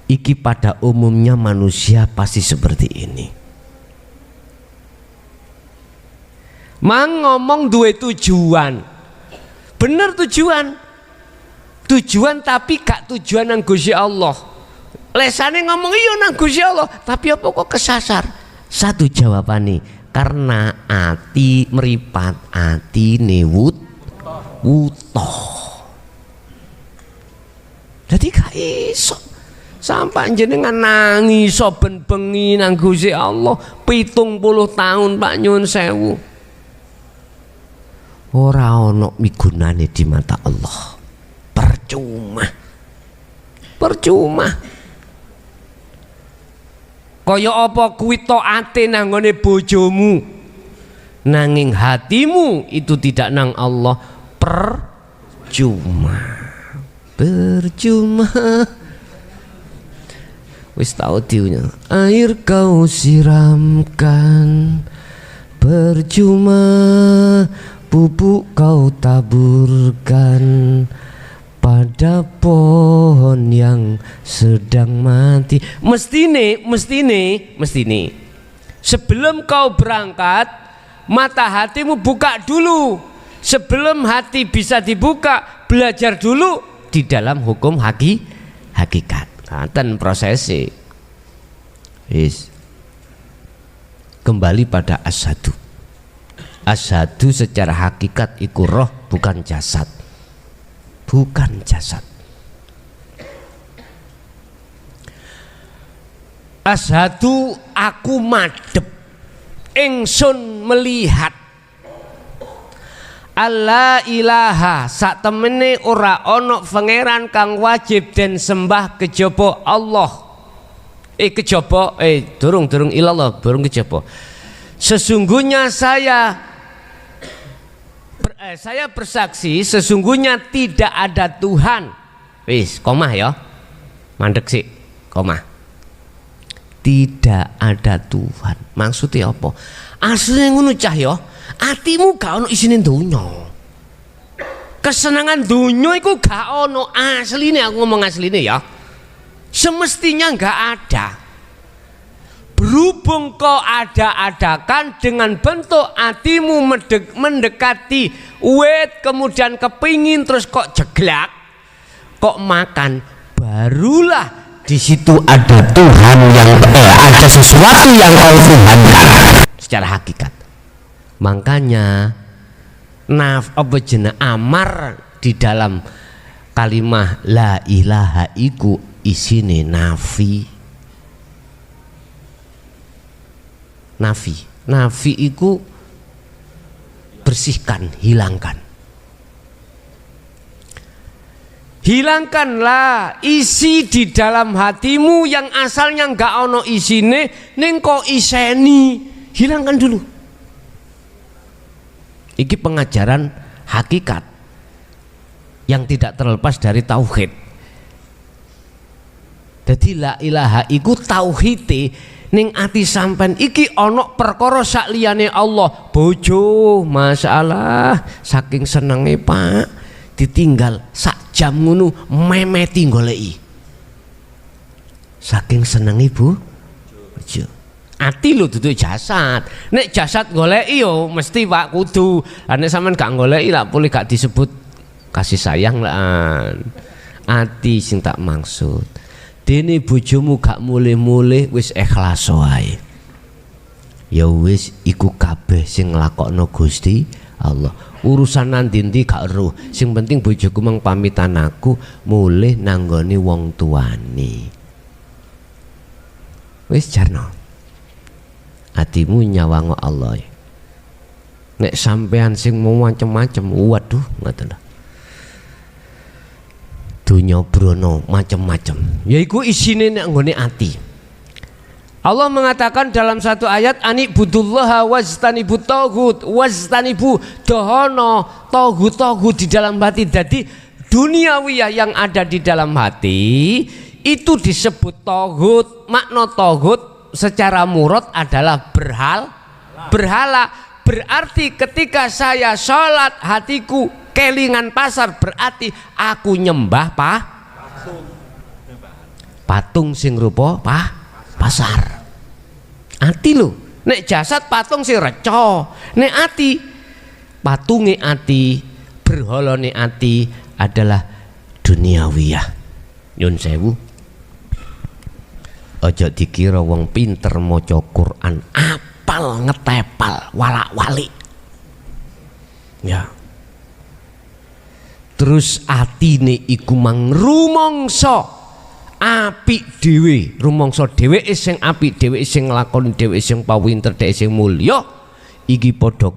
Iki pada umumnya manusia pasti seperti ini. Mang ngomong duwe tujuan. Bener tujuan tapi gak tujuan nang Gusti Allah. Lesane ngomong iya nang Gusti Allah, tapi apa kok kesasar? Satu jawabane, karena ati meripat, atine wutoh. Jadi gak iso sampai jenengan nangis ben bengi nang Gusti Allah 70 tahun Pak nyun sewu. Ora ono migunane di mata Allah. Percuma. Kaya apa kuwi taate nang ngone bojomu, nanging hatimu itu tidak nang Allah, percuma. Wis tau diunya. Air kau siramkan, percuma pupuk kau taburkan pada pohon yang sedang mati. Mestine sebelum kau berangkat, mata hatimu buka dulu. Sebelum hati bisa dibuka, belajar dulu di dalam hukum hakikat. Ngaten prosesi. Kembali pada asyhadu. Asyhadu secara hakikat iku roh, bukan jasad. Asyhadu aku madhep, ingsun melihat, alla ilaha sak temene ora ana pangeran kang wajib den sembah kejaba Allah. Durung ilallah, durung kejaba. Sesungguhnya saya bersaksi sesungguhnya tidak ada Tuhan. Wis, komah ya. Mandek sih, komah. Tidak ada Tuhan. Maksudnya apa? Asline ngono cah ya. Atimu gak ono isine donya. Kesenangan donya iku gak ono asline, aku ngomong asline ya. Semestinya gak ada. Berhubung kau ada-adakan dengan bentuk hatimu mendekati wet, kemudian kepingin terus kok jeglak, kok makan, barulah di situ ada Tuhan yang ada sesuatu yang kau tuhankan secara hakikat. Makanya amar di dalam kalimah la ilaha iku isine nafi. Nafi iku bersihkan, hilangkanlah isi di dalam hatimu yang asalnya nggak ono isine ning kok iseni, hilangkan dulu. Iki pengajaran hakikat yang tidak terlepas dari tauhid. Jadi la ilaha iku tauhide ning ati sampean iki ana perkara sak liyane Allah. Bojo, masalah saking senenge Pak ditinggal sak jam ngono memeti goleki. Saking senenge Bu bojo. Ati lho dudu jasad. Nek jasad goleki yo mesti Pak kudu. Lah nek sampean gak goleki lah boleh gak disebut kasih sayang lah. Ati sing tak maksud. Dene bojomu gak mulih-mulih wis ikhlas wae. Ya wis iku kabeh sing nglakokno Gusti Allah. Urusan nanti gak eruh. Sing penting bojoku mang pamitan aku mulih nanggone wong tuane. Wis jarno. Hatimu nyawango Allah. Nek sampean sing mau macem-macem, waduh ngoten lho. Dunya brono macem-macem. Yaiku isine nek nggone ati. Allah mengatakan dalam satu ayat anibudullaha wastanibu taghut wastanibu dohono taghut di dalam hati. Jadi duniawiyah yang ada di dalam hati itu disebut taghut. Makna taghut secara murad adalah berhala. Berarti ketika saya sholat hatiku kelingan pasar, berarti aku nyembah patung sing rupa pasar. Ati lho, nek jasad patung sing reca, nek ati patunge ati, berhalane ati adalah duniawiyah. Nyun sewu, aja dikira wong pinter maca Quran apal ngetepal walak-walik. Ya. Terus atine iku mang rumangsa apik dhewe, rumangsa dheweke sing apik, dheweke sing nglakoni, dheweke sing pawinter, dheweke sing mulya. Iki padha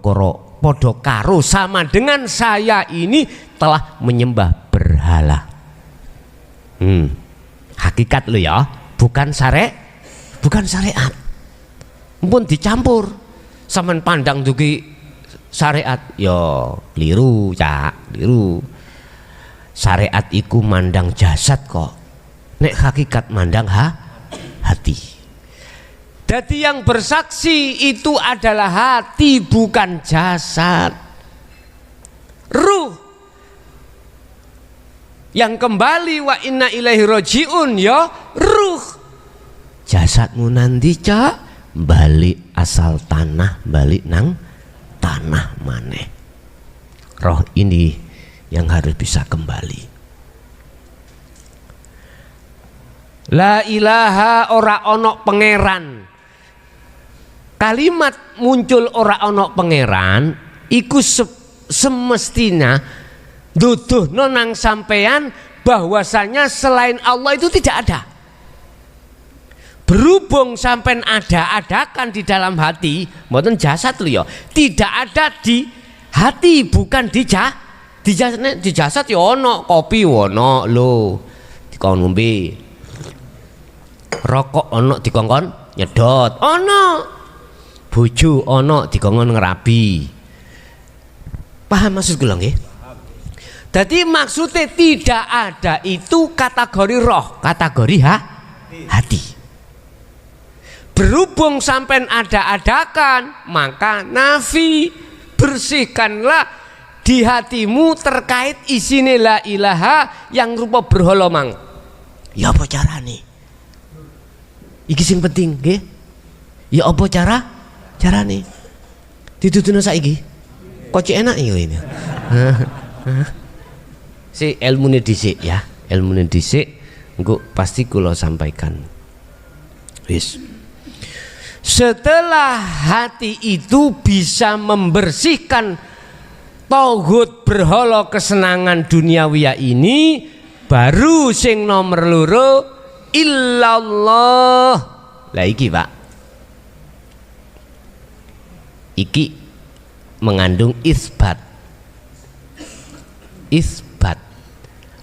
karo sama dengan saya ini telah menyembah berhala. Hakikat lo ya, bukan syariat. Mumpun dicampur. Sampeyan pandang dugi syariat, ya keliru, Cak, keliru. Syariat iku mandang jasad kok. Nek hakikat mandang hati. Jadi yang bersaksi itu adalah hati, bukan jasad. Ruh yang kembali wa inna ilaihi rajiun ya ruh. Jasadmu nanti Cak balik asal tanah, balik nang tanah maneh. Roh ini yang harus bisa kembali. La ilaha ora ono pangeran. Kalimat muncul ora ono pangeran iku semestinya duduhno nang sampean bahwasanya selain Allah itu tidak ada. Berhubung sampean ada-adakan di dalam hati, mboten jasad lho ya, tidak ada di hati, bukan di jasad ya ono, kopi ono lho dikon ngombe, rokok ono dikongkon nyedot, ono bojo ono dikongkon ngerabi. Paham maksud kula nggih? Jadi maksudnya tidak ada itu kategori roh, kategori hati. Berhubung sampai ada-adakan, maka nafi, bersihkanlah di hatimu terkait isine la ilaha yang rupa berhala mang. Ya apa carane? Iki sing penting nggih. Ya apa carane? Dituduhna saiki. Kok enak ya ini. Si ilmune dhisik ya, ilmune dhisik engko pasti kula sampaikan. Wis. Setelah hati itu bisa membersihkan tauhid berhala kesenangan duniawiya ini, baru sing nomor loro illallah. Lah iki Pak, iki mengandung isbat,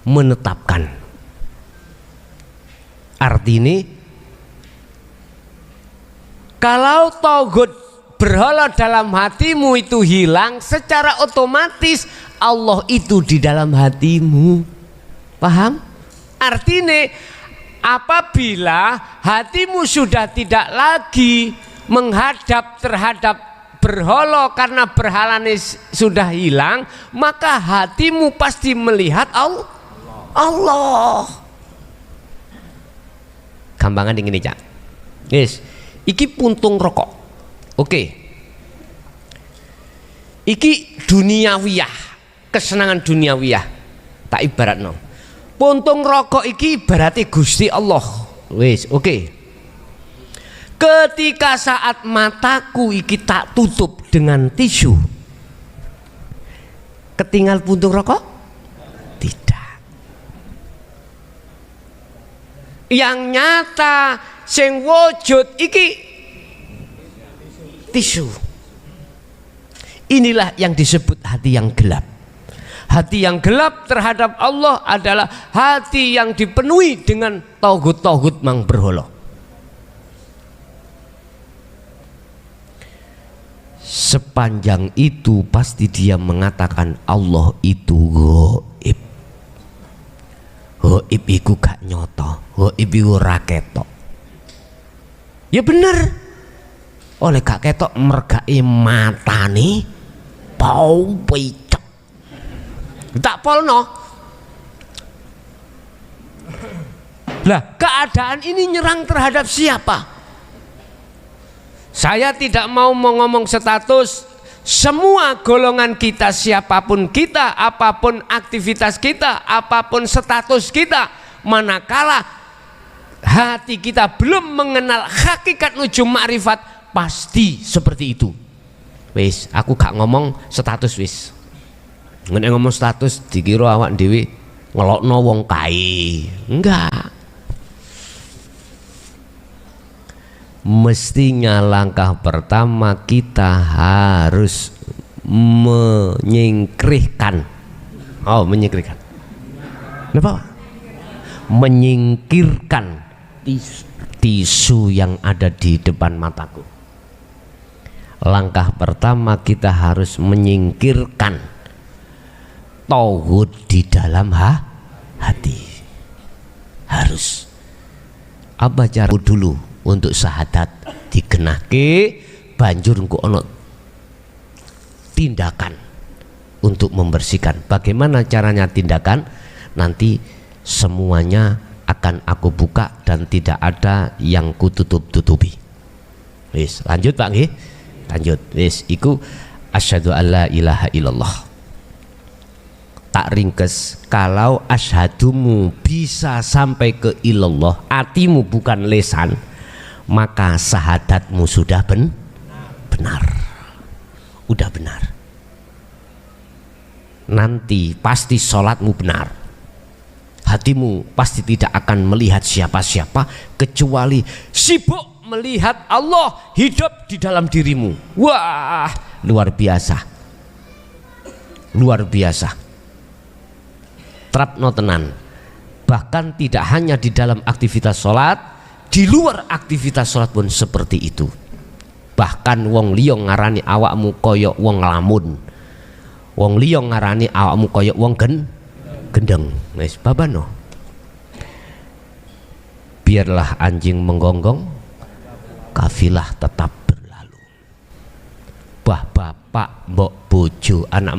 menetapkan. Artinya kalau tauhid berhala dalam hatimu itu hilang, secara otomatis Allah itu di dalam hatimu. Paham? Artinya apabila hatimu sudah tidak lagi menghadap terhadap berhala karena berhalanya sudah hilang, maka hatimu pasti melihat Allah. Gampangan ini Cak. Yes. Iki puntung rokok. Oke. Iki duniawiyah, kesenangan duniawiyah. Tak ibaratno. Puntung rokok iki ibarate Gusti Allah. Wis, oke. Ketika saat mataku iki tak tutup dengan tisu, ketinggal puntung rokok? Tidak. Yang nyata sing wujud iki tisu. Inilah yang disebut hati yang gelap. Hati yang gelap terhadap Allah adalah hati yang dipenuhi dengan tauhid mang berhala. Sepanjang itu pasti dia mengatakan Allah itu gaib. Gaib iku gak nyoto, gaib iku ora ketok. Ya bener. Oleh gak ketok mergai matane pau picek. Tak polno. Lah keadaan ini nyerang terhadap siapa? Saya tidak mau ngomong status. Semua golongan kita, siapapun kita, apapun aktivitas kita, apapun status kita, manakala hati kita belum mengenal hakikat nujum ma'rifat, pasti seperti itu. Wis, aku gak ngomong status wis. Nek ngomong status dikira awak dhewe ngelokno wong kae. Enggak. Mestinya langkah pertama kita harus menyingkirkan. Oh, menyingkirkan. Kenapa? Menyingkirkan tisu yang ada di depan mataku. Langkah pertama kita harus menyingkirkan tauhid di dalam hati. Harus. Apa cara dulu untuk syahadat digenahke, banjur engko ono tindakan untuk membersihkan. Bagaimana caranya tindakan? Nanti semuanya akan aku buka dan tidak ada yang kututup-tutupi. Wis, lanjut Pak nggih. Lanjut. Wis, iku asyhadu alla ilaha illallah. Tak ringkes, kalau asyhadumu bisa sampai ke ilallah, hatimu bukan lesan, maka syahadatmu sudah benar. Udah benar. Nanti pasti sholatmu benar. Hatimu pasti tidak akan melihat siapa-siapa kecuali sibuk melihat Allah hidup di dalam dirimu. Wah, luar biasa. Luar biasa. Trapno tenan. Bahkan tidak hanya di dalam aktivitas sholat, di luar aktivitas sholat pun seperti itu. Bahkan wong liya ngarani awakmu koyok wong lamun, wong liya ngarani awakmu koyok wong gendeng. Wis babano. Biarlah anjing menggonggong, kafilah tetap berlalu. Bah bapak, mbok bojo, anak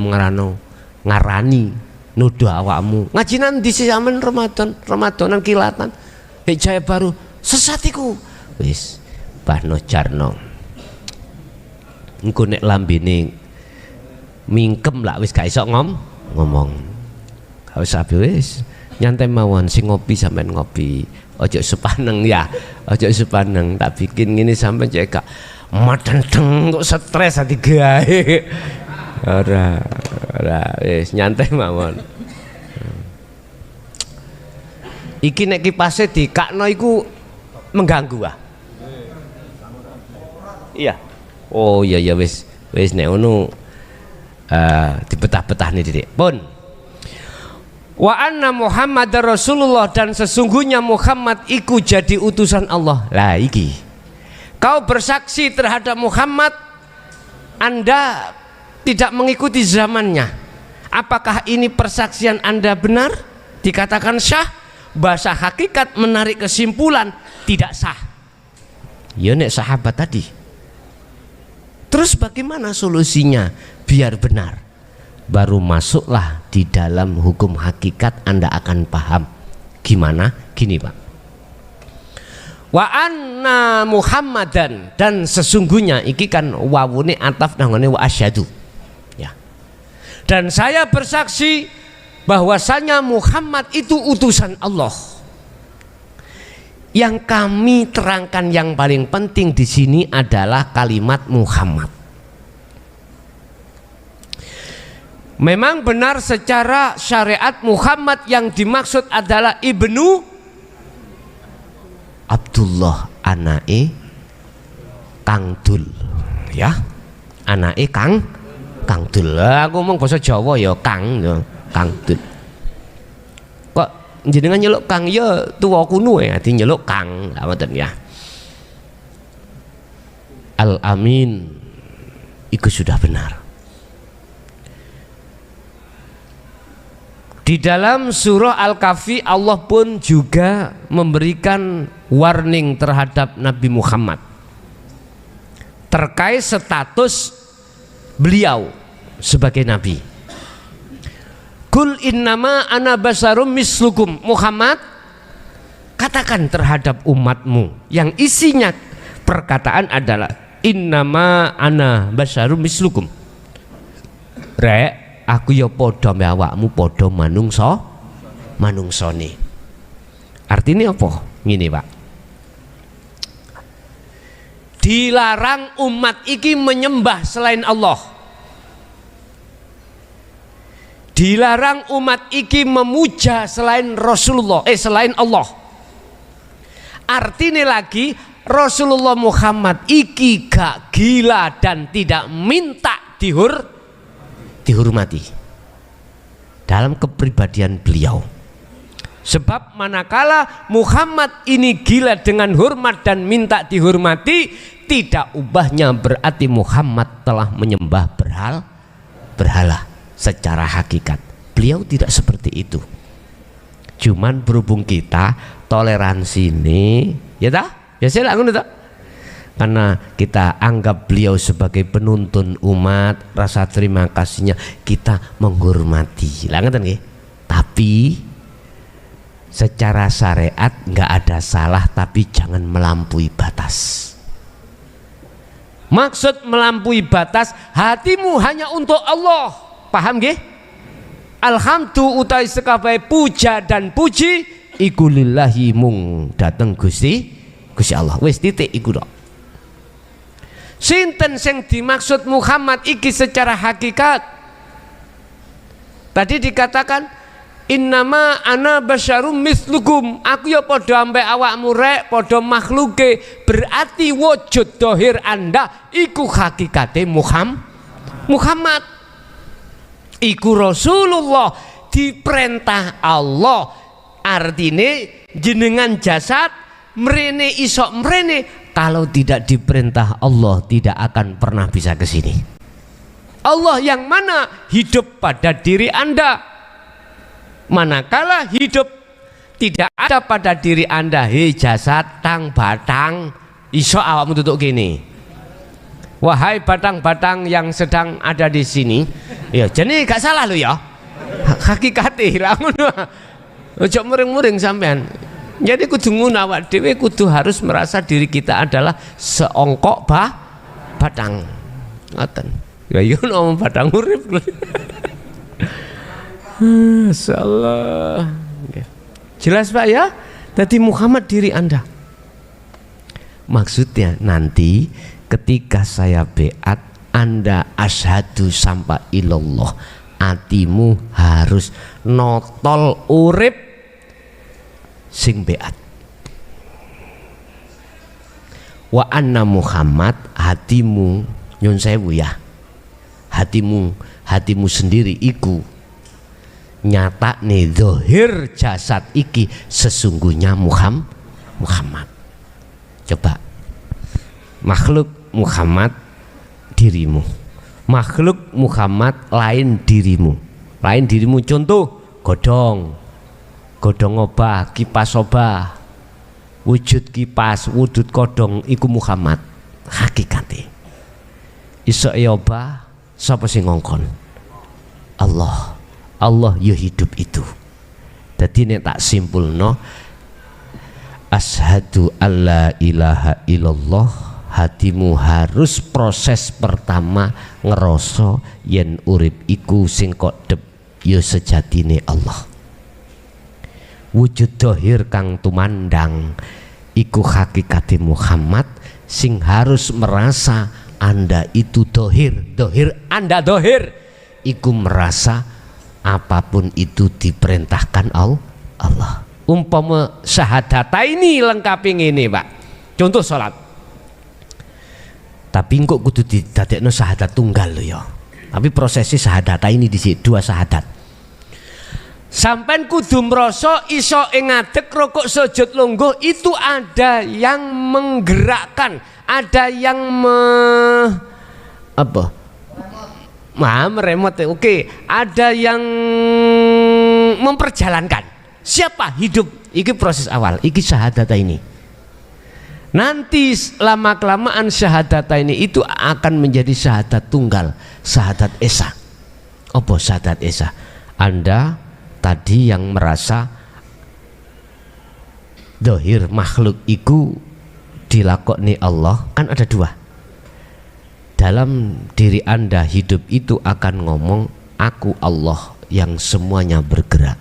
ngarani nuduh awakmu ngajinan di sampean Ramadanan kilatan Jaya Baru sesatiku wis bahno jarno engko nek lambene mingkem lah wis gak iso ngomong gak usah wis nyantai mawon, sing ngopi sampean ngopi, ojo sepaneng ya, ojo sepaneng. Tak bikin gini sampean cek gak madenteng kok stres hati gawe. Ora wis nyantai mawon. Iki nek kipase dikakno iku mengganggu ah. Iya. Oh iya ya wis nek ngono dipetah-petah nih Dik. Pun. Wa anna Muhammad Rasulullah, dan sesungguhnya Muhammad iku jadi utusan Allah. Lah iki. Kau bersaksi terhadap Muhammad, Anda tidak mengikuti zamannya. Apakah ini persaksian Anda benar? Dikatakan syah. Bahasa hakikat menarik kesimpulan tidak sah. Ya nek sahabat tadi. Terus bagaimana solusinya biar benar? Baru masuklah di dalam hukum hakikat, Anda akan paham. Gimana? Gini Pak. Wa anna Muhammadan, dan sesungguhnya iki kan wawune ataf nangone wa asyhadu. Ya. Dan saya bersaksi bahwasanya Muhammad itu utusan Allah. Yang kami terangkan yang paling penting di sini adalah kalimat Muhammad. Memang benar secara syariat Muhammad yang dimaksud adalah ibnu Abdullah, anake Kang Dul, ya, anake Kang Dul. Aku ngomong bahasa Jawa ya Kang Dul. Kok jenengan nyeluk Kang ya tuwa kuno ya, ati nyeluk Kang, ngoten ya. Al-Amin itu sudah benar. Di dalam surah Al-Kahfi Allah pun juga memberikan warning terhadap Nabi Muhammad terkait status beliau sebagai nabi. Kul innama ana basarum mislukum. Muhammad, katakan terhadap umatmu, yang isinya perkataan adalah innama ana basarum mislukum. Rek, aku ya padha mbek awakmu, padha manungsane. Artinya apa? Ngene, Pak. Dilarang umat iki menyembah selain Allah. Dilarang umat iki memuja selain Rasulullah, selain Allah. Artinya lagi Rasulullah Muhammad iki gak gila dan tidak minta dihormati dalam kepribadian beliau. Sebab manakala Muhammad ini gila dengan hormat dan minta dihormati, tidak ubahnya berarti Muhammad telah menyembah berhala. Secara hakikat beliau tidak seperti itu. Cuman berhubung kita toleransi ini, ya tak? Biasa lah ngono tak? Karena kita anggap beliau sebagai penuntun umat, rasa terima kasihnya kita menghormati. Lah ngoten nggih. Tapi secara syariat nggak ada salah, tapi jangan melampaui batas. Maksud melampaui batas, hatimu hanya untuk Allah. Paham nggih? Alhamdulillah utai sekabai puja dan puji iku lillahi mung dateng Gusti Allah. Wis titik iku tok. Sinten sing dimaksud Muhammad iki secara hakikat? Tadi dikatakan innama ana basyarum mislukum. Aku ya padha ambek awakmu rek, padha makhluke. Berarti wujud dohir Anda iku hakikate Muhammad. Iku Rasulullah, diperintah Allah. Artinya jenengan jasad mrene isok mrene, kalau tidak diperintah Allah tidak akan pernah bisa ke sini. Allah yang mana hidup pada diri Anda. Manakala hidup tidak ada pada diri Anda, hei jasad tang batang isok awakmu tutuk gini. Wahai batang-batang yang sedang ada di sini, ya jadi gak salah lo ya, hakikatnya lah ngono. Ojo muring-muring sampean. Jadi kudu ngono awak dhewe kudu harus merasa diri kita adalah seongkok batang. Ngoten. Ya yo ngomong batang urip. Masyaallah. Jelas Pak ya? Jadi Muhammad diri Anda. Maksudnya nanti ketika saya beat, Anda asyhadu sampai ilallah, atimu harus notol urip sing beat. Wa anna Muhammad, hatimu nyun sewu ya, hatimu sendiri iku nyata nih zahir jasad iki sesungguhnya Muhammad. Coba makhluk Muhammad dirimu, makhluk Muhammad lain dirimu, contoh godhong obah, kipas obah, wujud kipas, wujud kodong iku Muhammad hakikate. Iso obah sapa sing ngongkon? Allah ya hidup itu. Dadi nek tak simpulno, asyhadu alla ilaha illallah, hatimu harus proses pertama ngeroso yen urip iku sing kodhep ya sejatine Allah. Wujud dohir kang tumandang iku hakikate Muhammad sing harus merasa Anda itu dohir Anda dohir iku merasa apapun itu diperintahkan Allah. Umpama syahadata ini lengkapi ini Pak, contoh sholat, tapi kok kudu didadekno syahadat tunggal lho ya, tapi prosesi syahadata ini di sini dua syahadat. Sampai kudu merasa iso ing ngadeg rokok sujud lungguh itu ada yang menggerakkan, ada yang meremot. Oke, ada yang memperjalankan. Siapa? Hidup. Iki proses awal, iki syahadata ini. Nanti lama kelamaan syahadata ini itu akan menjadi syahadat tunggal, syahadat esa. Apa syahadat esa? Anda tadi yang merasa dohir makhluk iku dilakoni Allah, kan ada dua. Dalam diri Anda hidup itu akan ngomong aku Allah yang semuanya bergerak.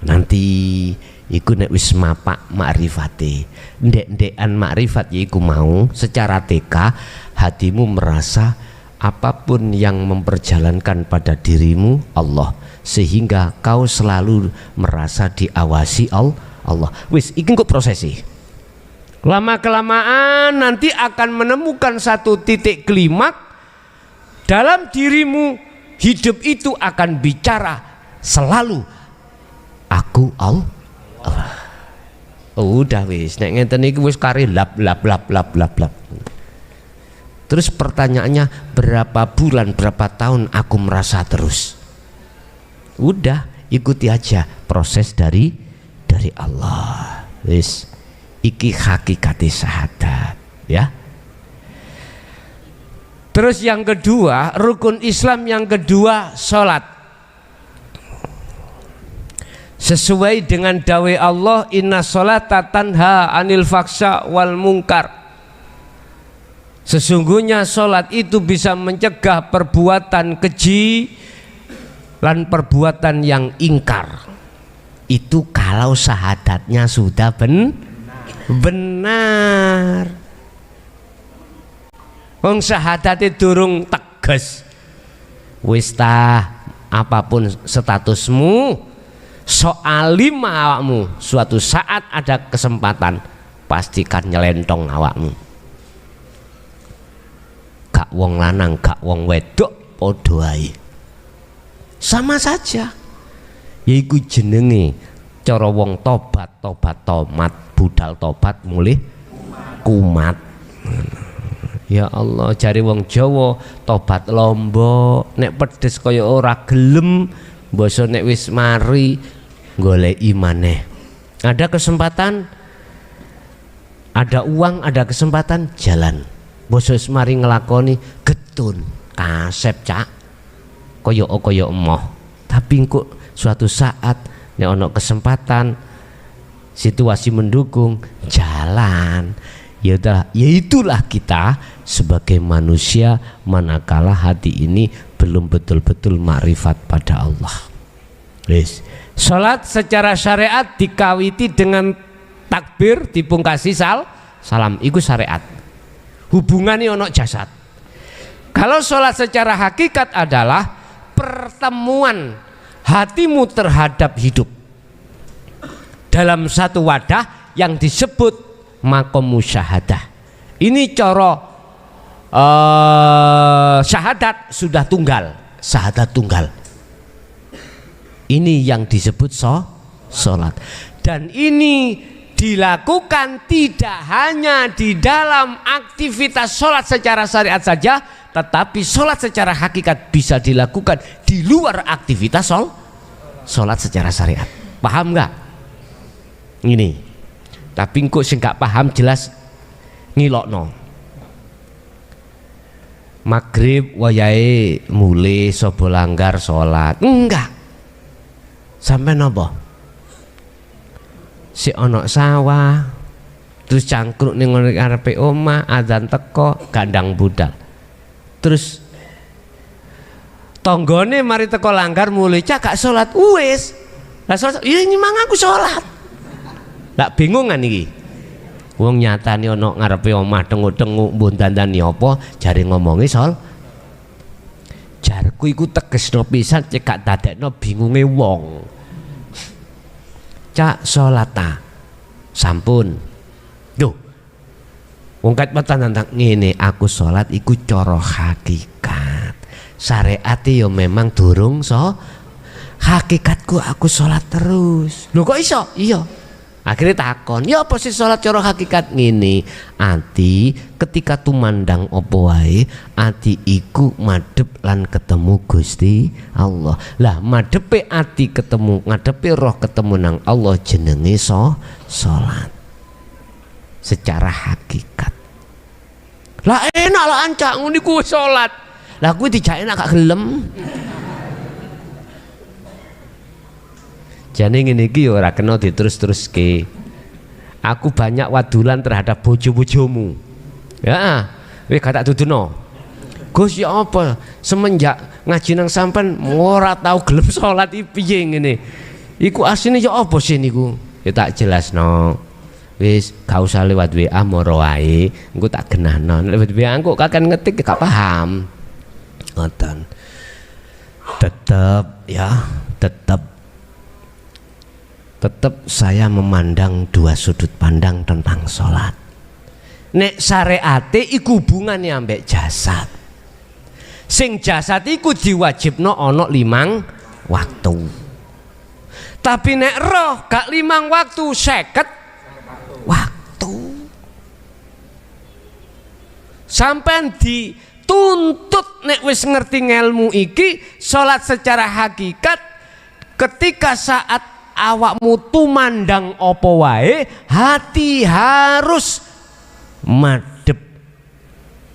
Nanti iku nek wis mapak makrifate, ndek-ndekan makrifat yaiku mau secara TK hatimu merasa apapun yang memperjalankan pada dirimu Allah, sehingga kau selalu merasa diawasi Allah. Wis iki kok prosesi. Lama kelamaan nanti akan menemukan satu titik klimak dalam dirimu, hidup itu akan bicara selalu aku Allah. Udah wis nek ngeten iki wis kari lap. Terus pertanyaannya, berapa bulan, berapa tahun aku merasa terus? Udah, ikuti aja proses dari Allah. Wis, iki hakikati syahadat, ya. Terus yang kedua, rukun Islam yang kedua, sholat. Sesuai dengan dawe Allah, inna sholata tanha anil faksha wal mungkar. Sesungguhnya sholat itu bisa mencegah perbuatan keji dan perbuatan yang ingkar. Itu kalau syahadatnya sudah benar. Wong syahadatnya durung tegas. Wis tah, apapun statusmu, soalim awakmu, suatu saat ada kesempatan pastikan nyelentong awakmu. Gak wong lanang, gak wong wedok, podo ae. Sama saja. Yaiku jenenge cara wong tobat tomat, budal tobat mulih kumat. Ya Allah, jari wong Jawa tobat lombok, nek pedes kaya ora gelem, basa nek wis mari goleki maneh. Ada kesempatan, ada uang, ada kesempatan, jalan. Basa wis mari nglakoni getun, kasep cak. Koyo emoh. Tapi kok suatu saat nek ana kesempatan, situasi mendukung, jalan. Ya itulah kita sebagai manusia manakala hati ini belum betul-betul makrifat pada Allah. Wis. Salat secara syariat dikawiti dengan takbir dipungkasi salam iku syariat. Hubungannya ono jasad. Kalau salat secara hakikat adalah pertemuan hatimu terhadap hidup dalam satu wadah yang disebut maqam musyahadah. Ini cara syahadat sudah tunggal, syahadat tunggal. Ini yang disebut sholat. Dan ini dilakukan tidak hanya di dalam aktivitas sholat secara syariat saja, tetapi sholat secara hakikat bisa dilakukan di luar aktivitas sholat secara syariat. Paham nggak? Ini. Tapi kok sing gak paham jelas ngilokno. Maghrib wayahe mulai sapa langgar sholat. Enggak. Sampai nopo? Si ono sawah, terus cangkruk ning ngarepe omah, adzan teko, gandang budal. Terus tonggone mari teko langgar mulai cak gak sholat wis. Lah sholat, iya nyimang aku sholat. Lah bingung kan iki. Wong nyatane ono ngarepe omah tenguk-tenguk mbon dandani apa jare ngomongi jarku iku tegesno pisan cek gak dadekno bingunge wong. Cak sholat ta sampun duh wong kat tentang ngene aku sholat iku cara hakikat syariate yo memang durung hakikatku aku sholat terus lho kok iso iya akhirnya takon ya apa sih sholat cara hakikat ngene ati ketika tumandang opo wae ati iku madhep lan ketemu Gusti Allah lah madhepe ati ketemu ngadepe roh ketemu nang Allah jenenge sholat secara hakikat lah enak lah ancak ngene ku sholat lah kuwi dijak enak gak gelem jane ngene iki ora kena diterus-teruske. Aku banyak wadulan terhadap bojo-bojomu. Ya, wis gak tak duduno. Gus ya apa? Semenjak ngaji nang sampean ora tau gelem salat iki piye ngene. Iku asline ya apa sih niku? Ya tak jelasno. Wis gak usah lewat WA moro wae, engko tak genahno. Lewat WA engko kakan ngetik gak paham. Ngoten. Tetap saya memandang dua sudut pandang tentang sholat. Nek syariate iku hubungannya ambek jasad. Sing jasad iku diwajibno ono 5 waktu. Tapi nek roh gak 5 waktu 50 waktu. Sampai dituntut nek wis ngerti ngelmu iki sholat secara hakikat ketika saat awakmu tumandang opo wae hati harus madhep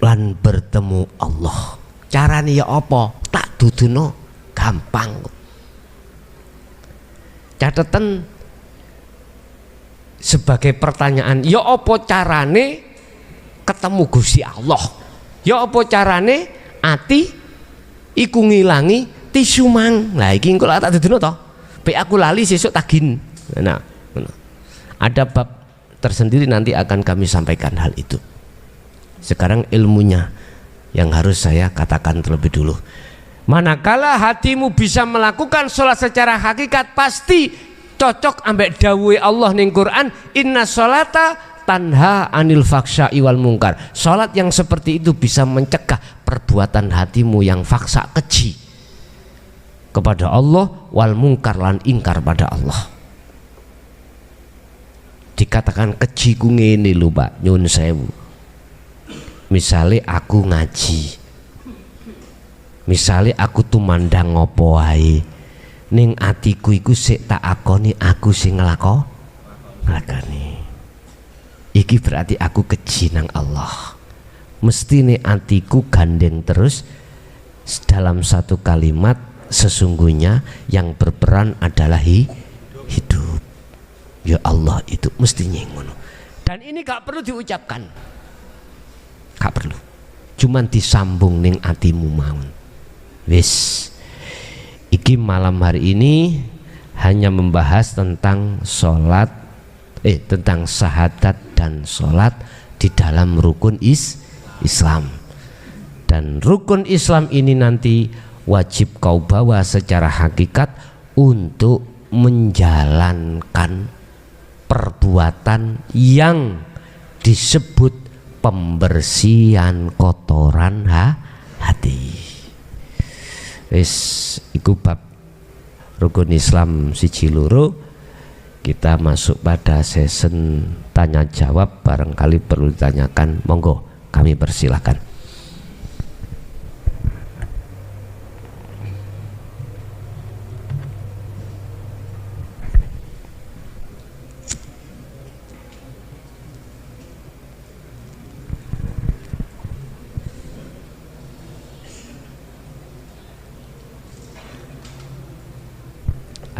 lan bertemu Allah. Carane ya apa? Tak duduno gampang. Catatan sebagai pertanyaan, ya apa carane ketemu Gusti Allah? Ya apa carane ati iku ngilangi tisu mang. Lah iki engko tak duduno to. Pe aku lali sesuk tagin. Nah, ada bab tersendiri nanti akan kami sampaikan hal itu. Sekarang ilmunya yang harus saya katakan terlebih dulu. Manakala hatimu bisa melakukan sholat secara hakikat pasti cocok ambek dawuhe Allah ning Quran, inna sholata tanha anil faksya'i wal mungkar. Sholat yang seperti itu bisa mencegah perbuatan hatimu yang faksa keji kepada Allah wal mungkar lan ingkar pada Allah. Dikatakan keji ku ngene lho Pak, nyun sewu. Misale aku ngaji, misale aku tumandang ngopo wae, ning atiku iku sik tak akoni aku sing nglakoni. Iki berarti aku keji nang Allah. Mestine atiku gandeng terus dalam satu kalimat, sesungguhnya yang berperan adalah hidup. Ya Allah, itu mestinya ngono. Dan ini gak perlu diucapkan, gak perlu, cuman disambung ning atimu mawon. Wis iki malam hari ini hanya membahas tentang sholat, tentang syahadat dan sholat di dalam rukun Islam. Dan rukun Islam ini nanti wajib kau bawa secara hakikat untuk menjalankan perbuatan yang disebut pembersihan kotoran hati. Wis iku bab rukun Islam siji loro. Kita masuk pada sesi tanya jawab, barangkali perlu ditanyakan, monggo kami persilahkan.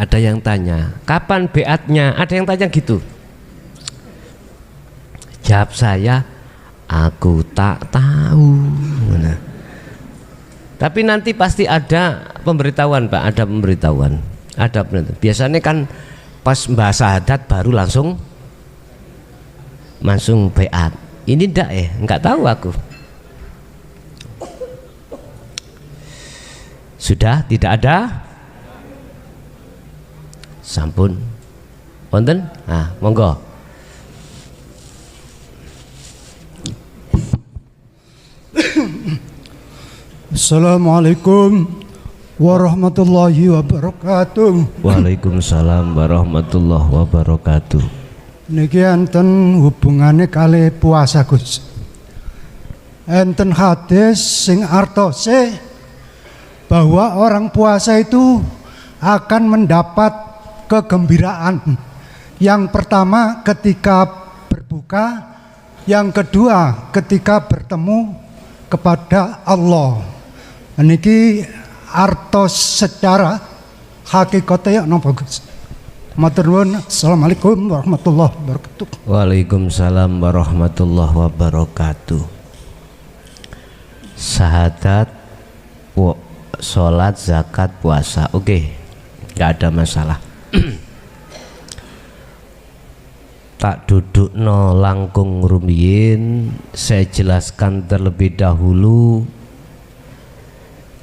Ada yang tanya, kapan beatnya? Ada yang tanya gitu. Jawab saya, aku tak tahu. Nah. Tapi nanti pasti ada pemberitahuan, Pak. Ada pemberitahuan. Ada pemberitahuan. Biasanya kan pas mbah syahadat baru langsung beat. Ini ndak enggak tahu aku. Sudah tidak ada? Sampun wonten, monggo. Assalamualaikum warahmatullahi wabarakatuh. Waalaikumsalam warahmatullahi wabarakatuh. Niki enten hubungane kali puasa, Gus. Enten hadis sing artose bahwa orang puasa itu akan mendapat kegembiraan. Yang pertama ketika berbuka, yang kedua ketika bertemu kepada Allah. Niki artos secara hakikatnya napa Gus? Matur nuwun. Assalamualaikum warahmatullahi wabarakatuh. Waalaikumsalam warahmatullahi wabarakatuh. Syahadat, sholat, zakat, puasa, oke, nggak ada masalah. Tak duduk no langkung rumiyin, saya jelaskan terlebih dahulu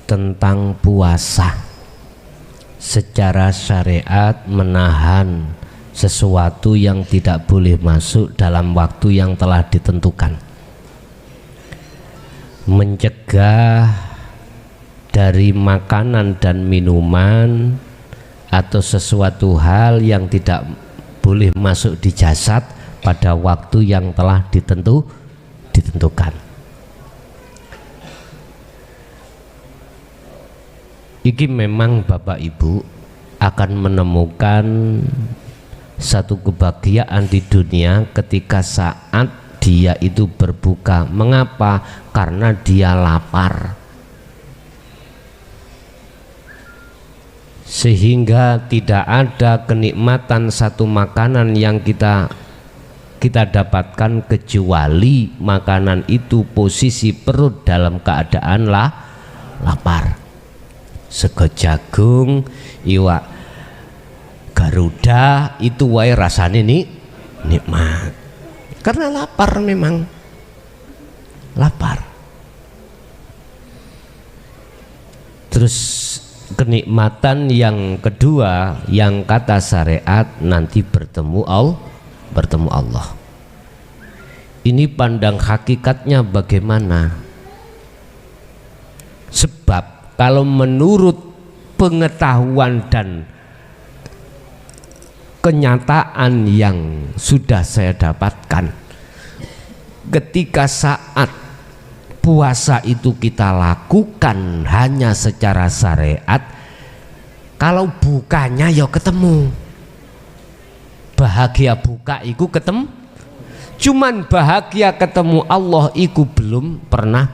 tentang puasa. Secara syariat menahan sesuatu yang tidak boleh masuk dalam waktu yang telah ditentukan, mencegah dari makanan dan minuman atau sesuatu hal yang tidak boleh masuk di jasad pada waktu yang telah ditentukan. Iki memang Bapak Ibu akan menemukan satu kebahagiaan di dunia ketika saat dia itu berbuka. Mengapa? Karena dia lapar. Sehingga tidak ada kenikmatan satu makanan yang kita dapatkan kecuali makanan itu posisi perut dalam keadaan lapar. Sego jagung, iwak garuda itu wae rasane nikmat. Karena lapar, memang lapar. Terus kenikmatan yang kedua yang kata syariat nanti bertemu Allah. Ini pandang hakikatnya bagaimana? Sebab kalau menurut pengetahuan dan kenyataan yang sudah saya dapatkan, ketika saat puasa itu kita lakukan hanya secara syariat, kalau bukanya ya ketemu, bahagia buka iku ketemu, cuman bahagia ketemu Allah iku belum pernah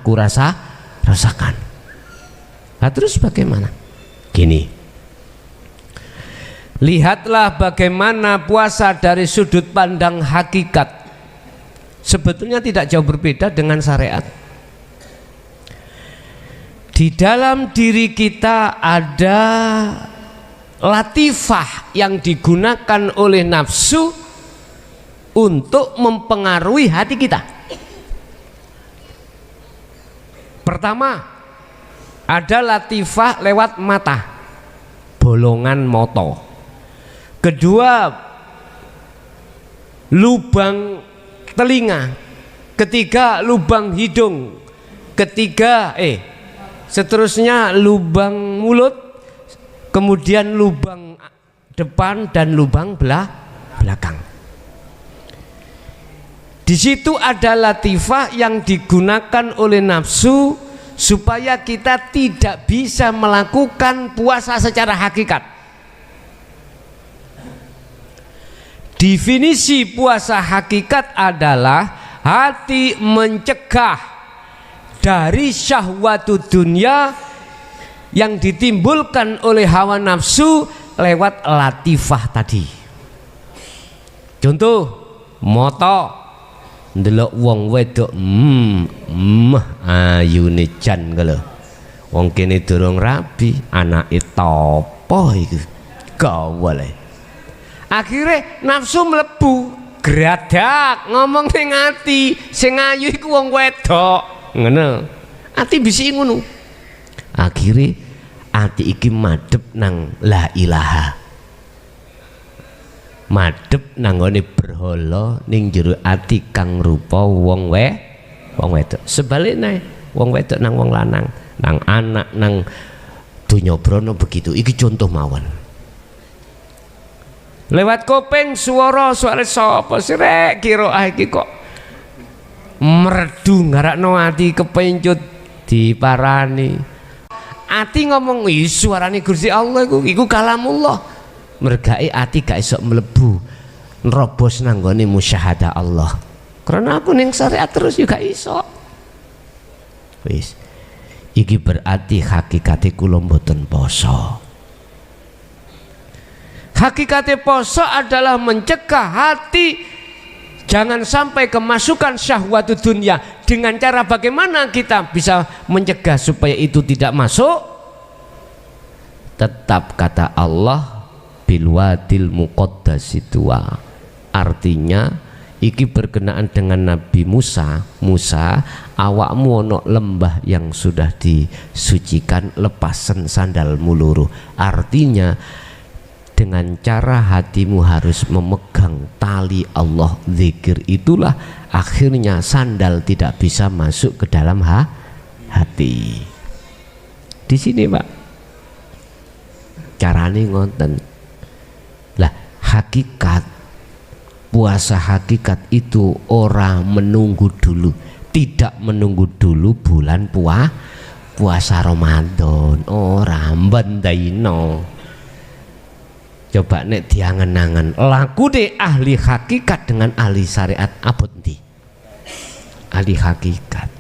rasakan. Nah, terus bagaimana? Gini, lihatlah bagaimana puasa dari sudut pandang hakikat sebetulnya tidak jauh berbeda dengan syariat. Di dalam diri kita ada latifah yang digunakan oleh nafsu untuk mempengaruhi hati kita. Pertama, ada latifah lewat mata, bolongan mata. Kedua, lubang telinga. Ketiga, lubang hidung. Ketiga, seterusnya lubang mulut. Kemudian lubang depan dan lubang belakang. Di situ ada latifah yang digunakan oleh nafsu supaya kita tidak bisa melakukan puasa secara hakikat. Definisi puasa hakikat adalah hati mencegah dari syahwatu dunia yang ditimbulkan oleh hawa nafsu lewat latifah tadi. Contoh, mata ndelok wong wedok ayune jan kalau wong kene durung rabi, anake topo iku gawale. Akhire nafsu mlebu gradak ngomong ning ati, sing ayu iku wong wedok, ngono. Ati bisi ngono. Akhire ati iki madhep nang la ilaha, madhep nanggone berhala ning jero ati kang rupa wong wedok. Sebaliknya wong wedok nang wong lanang, nang anak, nang donya brana begitu. Iki contoh mawon. Lewat kuping suara sapa sih rek kira iki kok merdu ngarakno ati kepencut diparani. Ati ngomong suarane Gusti Allah iku kalamullah. Mergai ati gak iso mlebu nerobos nanggone musyahadah Allah. Karena aku ning syariat terus juga iso. Wis. Iki berarti hakikate kula mboten poso. Hakikate poso adalah mencegah hati jangan sampai kemasukan syahwat dunia. Dengan cara bagaimana kita bisa mencegah supaya itu tidak masuk? Tetap kata Allah bilwadil muqaddasi tua. Artinya iki berkenaan dengan Nabi Musa. Awakmu ono lembah yang sudah disucikan, lepasen sandalmu loro. Artinya dengan cara hatimu harus memegang tali Allah, zikir, itulah akhirnya sandal tidak bisa masuk ke dalam hati. Di sini Pak carane ngonten. Lah hakikat puasa hakikat itu orang menunggu dulu, tidak menunggu dulu bulan puasa Ramadan, orang bendaino. Coba nek diangen-angen laku deh ahli hakikat dengan ahli syariat abot ndi? Ahli hakikat.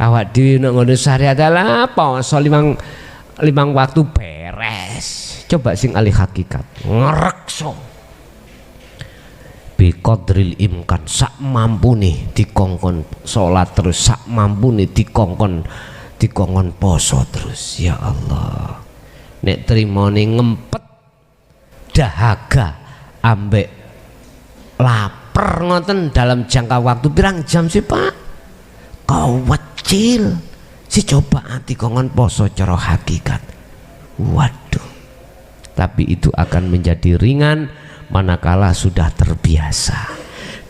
Awak dhewe nek ngono syariat ala poso limang waktu beres. Coba sing ahli hakikat ngrekso. Bi qadril imkan sak mampune dikongkon salat terus, sak mampune dikongkon poso terus. Ya Allah. Nek trimone ngempet dahaga ambek lapar ngoten dalam jangka waktu pirang jam sih Pak? Kau wecil si coba hati kongon poso cara hakikat. Waduh. Tapi itu akan menjadi ringan manakala sudah terbiasa.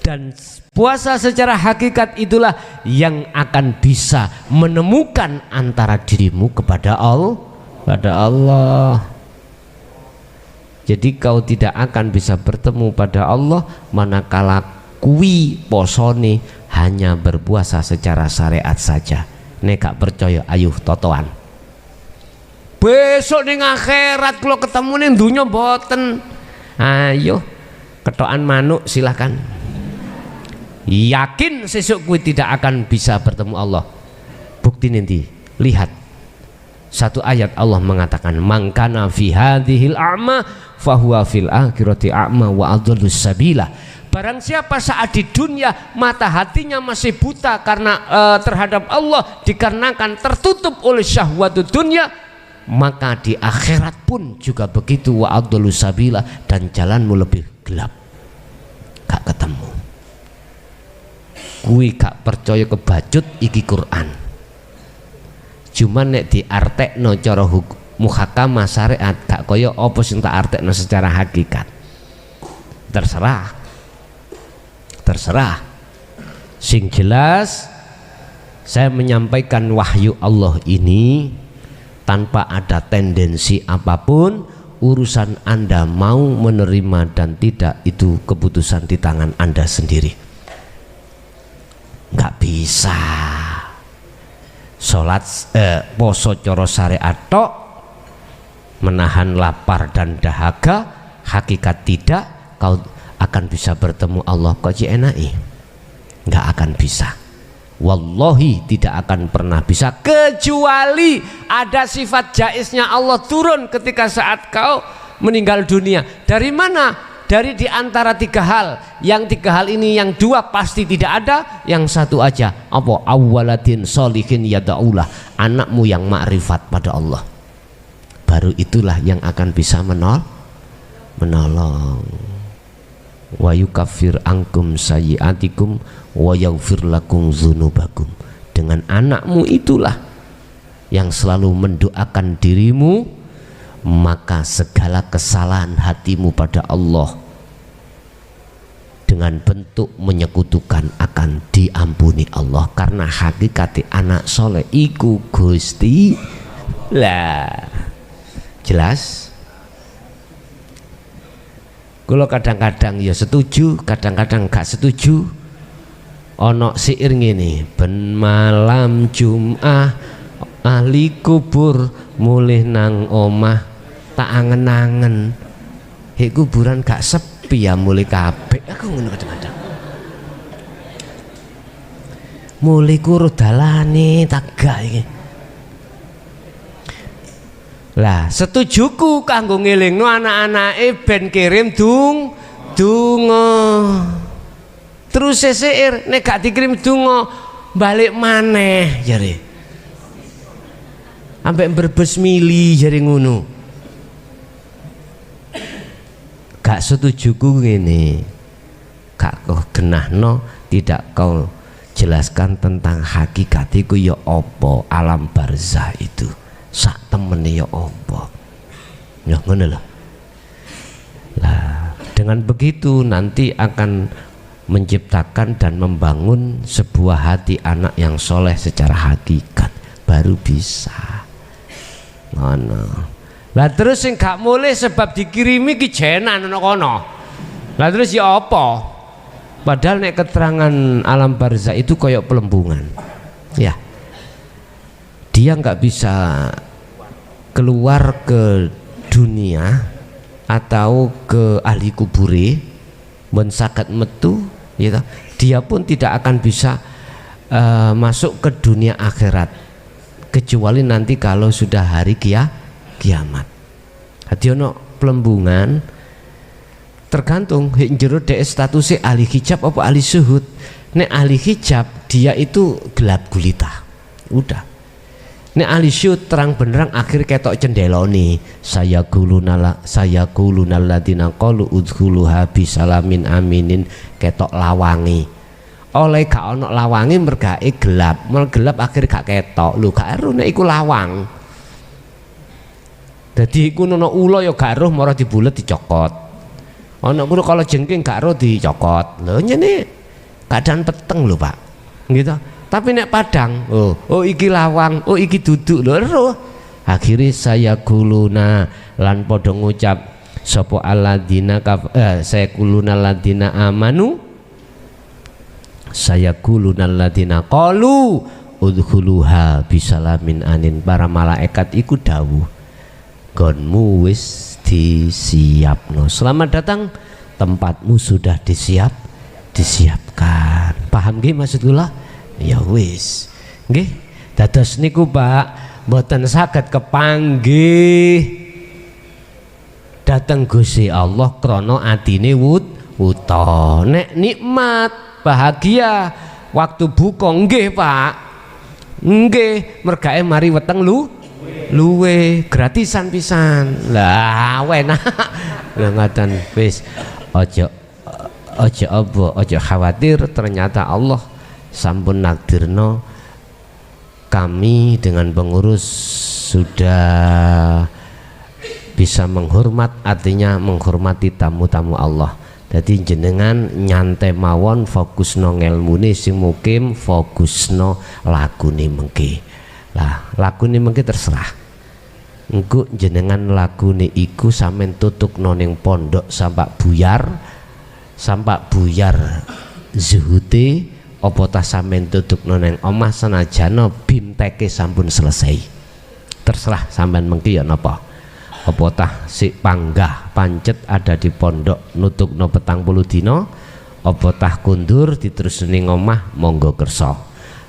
Dan puasa secara hakikat itulah yang akan bisa menemukan antara dirimu kepada Allah. Jadi kau tidak akan bisa bertemu pada Allah manakala kui posone hanya berpuasa secara syariat saja. Nek gak percaya ayo totoan. Besok ning akhirat kalau ketemu ning dunya mboten. Ayo ketokan manuk silakan. Yakin sesuk kui tidak akan bisa bertemu Allah. Bukti nanti lihat. Satu ayat Allah mengatakan mangkana fi hadhil a'ma fahuwa fil akhirati a'ma wa adallus sabila. Barang siapa saat di dunia mata hatinya masih buta karena terhadap Allah dikarenakan tertutup oleh syahwat dunia, maka di akhirat pun juga begitu. Wa adlu sabila, dan jalanmu lebih gelap, gak ketemu. Kuwi gak percaya kebacut iki Quran. Cuman nek diartekno cara muhakamah syariat gak kaya apa sing tak artekno secara hakikat. Terserah. Sing jelas saya menyampaikan wahyu Allah ini tanpa ada tendensi apapun. Urusan Anda mau menerima dan tidak itu keputusan di tangan Anda sendiri. Nggak bisa sholat poso coro syariat tok, menahan lapar dan dahaga, hakikat tidak, kau akan bisa bertemu Allah. Kok enai? Nggak akan bisa. Wallahi tidak akan pernah bisa, kecuali ada sifat jaiznya Allah turun ketika saat kau meninggal dunia. Dari mana? Dari di antara tiga hal. Yang tiga hal ini yang dua pasti tidak ada, yang satu aja. Apa? Awwaladin sholihin yada'ulah, anakmu yang makrifat pada Allah. Baru itulah yang akan bisa menolong. Wa yukaffir angkum sayyiatikum wa yaghfir lakum dzunubakum. Dengan anakmu itulah yang selalu mendoakan dirimu, maka segala kesalahan hatimu pada Allah dengan bentuk menyekutukan akan diampuni Allah. Karena hakikati anak soleh iku Gusti lah. Jelas? Kalau kadang-kadang ya setuju, kadang-kadang gak setuju. Ono syair ngene, ben malam Jum'ah ahli kubur mulih nang omah tak angen-angen. Hek kuburan gak sepi ya mulih kabeh. Aku ngono kadang-kadang. Mulih kuru dalane tak gak iki. Lah setujuku kanggo ngelingno anak-anake ben kirim donga. Terus sesir nek gak dikirim donga balik maneh jare. Ambek Brebes mili jare ngono. Gak setujuku ngene. Gak kau genahno, tidak kau jelaskan tentang hakikat iku ya apa, alam barzah itu. Sak temene ya apa. Ya ngono lho. Lah, dengan begitu nanti akan menciptakan dan membangun sebuah hati anak yang soleh secara hakikat, baru bisa. Ngono. Lah terus sing gak mulih sebab dikirimi ki jenan ana kono. Lah terus ya apa? Padahal nek keterangan alam barzah itu koyok pelembungan. Ya. Dia nggak bisa keluar ke dunia atau ke ahli kubure mensakat metu, gitu. Dia pun tidak akan bisa masuk ke dunia akhirat kecuali nanti kalau sudah hari kiamat. Hati ono pelembungan tergantung jero dek statusnya ahli hijab apa ahli suhud. Nek ahli hijab dia itu gelap gulita, udah. Nek ahli syut terang benerang akhir ketok cendeloni. Saya kulunal ladina qalu udkhuluha bisalamin aminin, ketok lawangi. Oleh gak ono lawangi mergae gelap, gelap akhir gak ketok. Lho gak ero nek iku lawang. Dadi iku ono ulo ya gak ero mara dibulet dicokot. Ono kuwi kalau jengking gak ero dicokot. Lho nyene keadaan peteng lho Pak. Gitu. Tapi nek padang, oh iki lawang, oh iki duduk lho. Akhirnya saya kuluna lan padha ngucap sapa alladzina saya kuluna alladzina amanu, saya kuluna alladzina qalu udkhuluha bisalamin anin. Para malaikat iku dawuh, gonmu wis disiapno. Selamat datang, tempatmu sudah disiapkan. Paham nggih maksud kula? Ya wis, nggih. Dados niku Pak, mboten saged kepanggih dateng Gusti Allah krana atine wuta. Nek nikmat, bahagia waktu buka nggih Pak. Nggih, mergae mari weteng luwe gratisan pisan lah enak lha ngoten wis ojo khawatir, ternyata Allah sampun nakdirno kami dengan pengurus sudah bisa menghormat, artinya menghormati tamu-tamu Allah. Jadi jenengan nyantai mawon, fokusno ngelmune sing mukim, fokusno lagune mengki. Lah lagune mengki terserah. Engko jenengan lagune iku sampean tutukno ning pondok sampak buyar zuhute apa ta sampean tutukno ning omah sanajana bimteke sampun selesai. Terserah sampean mengki ya napa. Apa tah sik panggah pancet ada di pondok nutukno 40 dina, apa tah kundur diterus ning omah monggo kersa.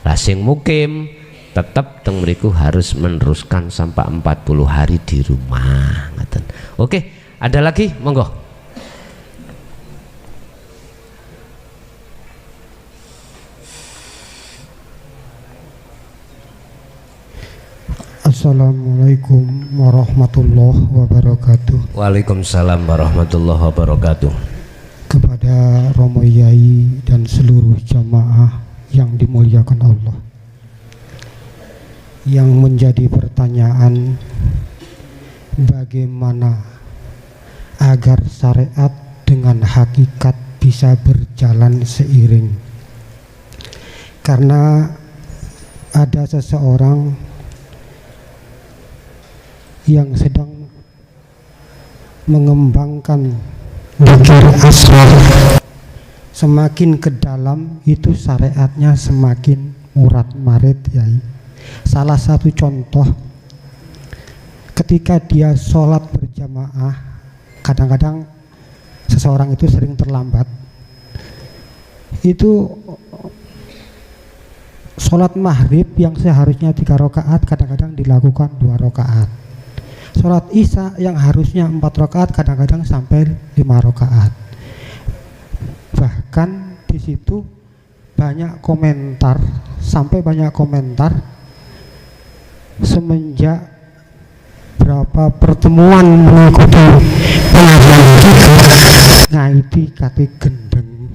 Lah sing mukim tetap teng mriku harus meneruskan sampai 40 hari di rumah ngaten. Oke, ada lagi monggo. Assalamualaikum warahmatullahi wabarakatuh. Waalaikumsalam warahmatullahi wabarakatuh. Kepada Romo Yai dan seluruh jamaah yang dimuliakan Allah, yang menjadi pertanyaan bagaimana agar syariat dengan hakikat bisa berjalan seiring. Karena ada seseorang yang sedang mengembangkan zikir asrar, semakin ke dalam itu syariatnya semakin murat marit Yai. Salah satu contoh, ketika dia sholat berjamaah, kadang-kadang seseorang itu sering terlambat. Itu sholat maghrib yang seharusnya 3 rakaat kadang-kadang dilakukan 2 rakaat. Sholat isya yang harusnya 4 rakaat kadang-kadang sampai 5 rakaat. Bahkan di situ banyak komentar, sampai banyak komentar semenjak berapa pertemuan mengikuti pengajian ngaiti kate gendeng.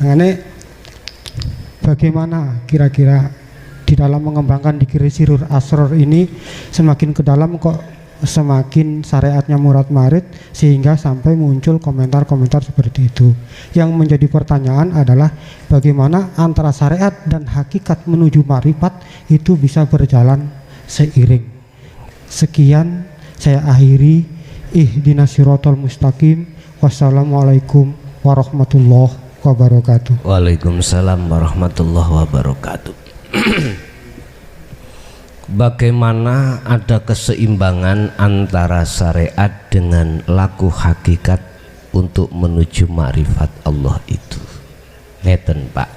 Makanya bagaimana kira-kira di dalam mengembangkan dikir sirur asror ini, semakin ke dalam kok semakin syariatnya murat marit, sehingga sampai muncul komentar-komentar seperti itu. Yang menjadi pertanyaan adalah bagaimana antara syariat dan hakikat menuju marifat itu bisa berjalan seiring. Sekian saya akhiri. Ihdinas siratal mustaqim. Wassalamualaikum warahmatullahi wabarakatuh. Waalaikumsalam warahmatullahi wabarakatuh. Bagaimana ada keseimbangan antara syariat dengan laku hakikat untuk menuju ma'rifat Allah itu? Ngeten Pak,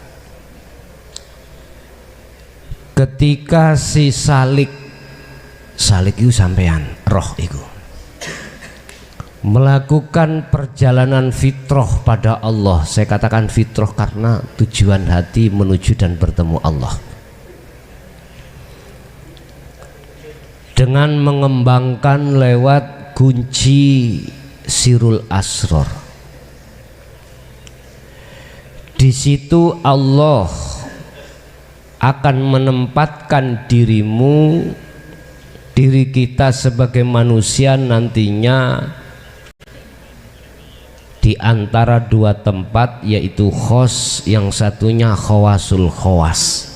ketika si salik itu sampean roh itu melakukan perjalanan fitrah pada Allah. Saya katakan fitrah karena tujuan hati menuju dan bertemu Allah, dengan mengembangkan lewat kunci sirul asror. Di situ Allah akan menempatkan diri kita sebagai manusia nantinya di antara 2 tempat, yaitu khos, yang satunya khawasul khawas.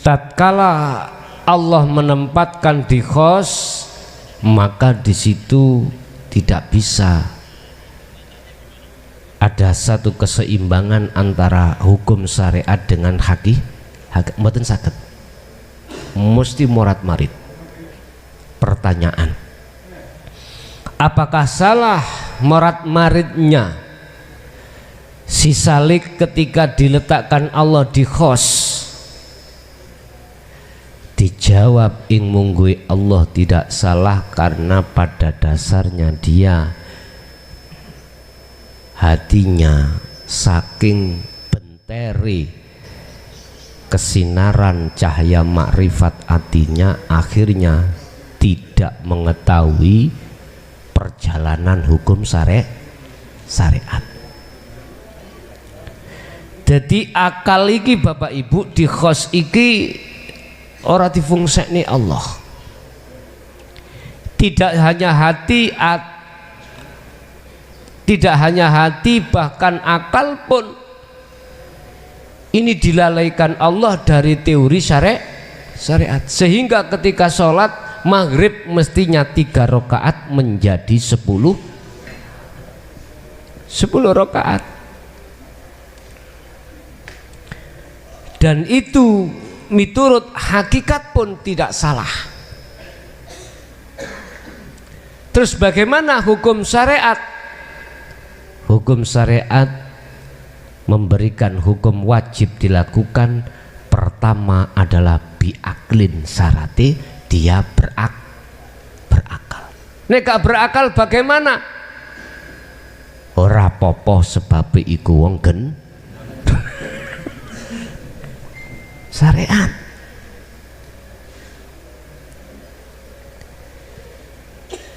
Tatkala Allah menempatkan di khos, maka di situ tidak bisa ada satu keseimbangan antara hukum syariat dengan mboten saged, mesti morat marit. Pertanyaan, apakah salah morat maritnya si salik ketika diletakkan Allah di khos? Dijawab ing munggui Allah tidak salah, karena pada dasarnya dia hatinya saking benteri kesinaran cahaya makrifat hatinya akhirnya tidak mengetahui perjalanan hukum syariat. Jadi akal iki Bapak Ibu di khos iki ora difungsekni Allah. Tidak hanya hati bahkan akal pun ini dilalaikan Allah dari teori syariat. Sehingga ketika sholat maghrib mestinya 3 rakaat menjadi 10 rakaat. Dan itu miturut hakikat pun tidak salah. Terus bagaimana hukum syariat? Hukum syariat memberikan hukum wajib dilakukan. Pertama adalah biaklin syarati, dia berakal. Nek gak berakal bagaimana? Ora popo sebab iku wong gen syariat.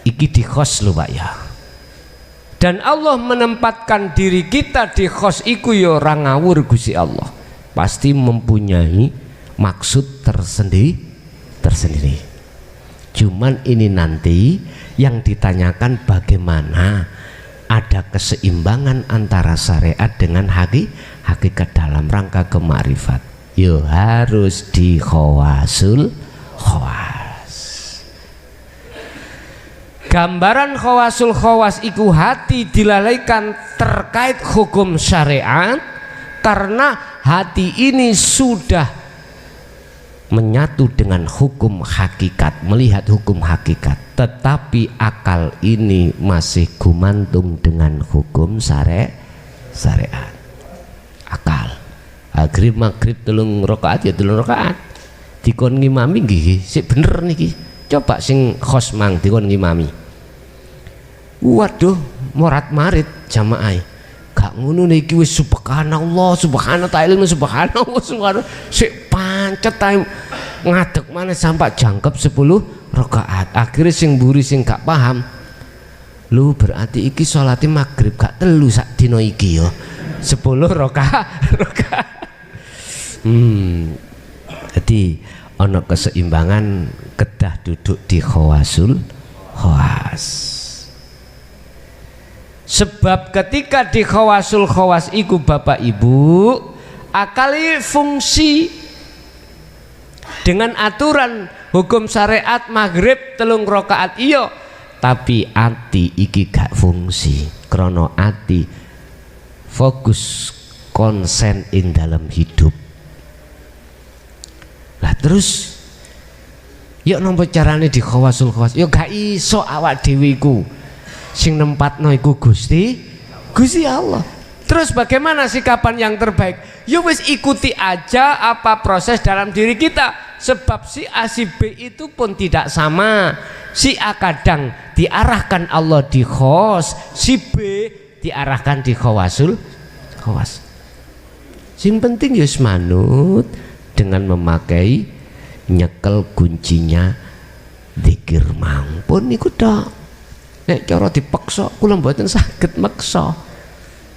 Iki di khos lho Pak ya. Dan Allah menempatkan diri kita di khos iku ya ora ngawur Gusti Allah. Pasti mempunyai maksud tersendiri. Cuman ini nanti yang ditanyakan bagaimana ada keseimbangan antara syariat dengan hakikat dalam rangka kemakrifat. Yo harus di khawasul khawas. Gambaran khawasul khawas iku hati dilalaikan terkait hukum syariat karena hati ini sudah menyatu dengan hukum hakikat, melihat hukum hakikat, tetapi akal ini masih gumantung dengan hukum syariat. Akal maghrib 3 rakaat ya 3 rakaat. Dikon ngimami nggih sik bener niki. Coba sing khos mang dikon ngimami. Waduh, morat marit jamaah. Gak ngono niki wis subhanallah, subhanallah ta'ala, subhanallah. Sik pancet ae ngadeg maneh sampai jangkep 10 rakaat. Akhirnya sing mburi sing gak paham. Lu berarti iki salate maghrib gak 3 sak dina iki ya. 10 rakaat. Jadi ana keseimbangan kedah duduk di khawasul khawas. Sebab ketika di khawasul khawas iku Bapak Ibu akali fungsi dengan aturan hukum syariat maghrib 3 rakaat iya, tapi ati iki gak fungsi krana ati fokus konsen ing dalam hidup. Lah terus yuk nampa carane di khawasul khawas. Yo gak iso awak dhewe iku sing nempatno iku Gusti Allah. Terus bagaimana sikapan yang terbaik? Yo wis ikuti aja apa proses dalam diri kita. Sebab si A si B itu pun tidak sama. Si A kadang diarahkan Allah di khos, si B diarahkan di khawasul khawas. Sing penting yus manut dengan memakai nyekel kuncinya zikir mangpun niku tok. Nek cara dipaksa kula mboten saged meksa.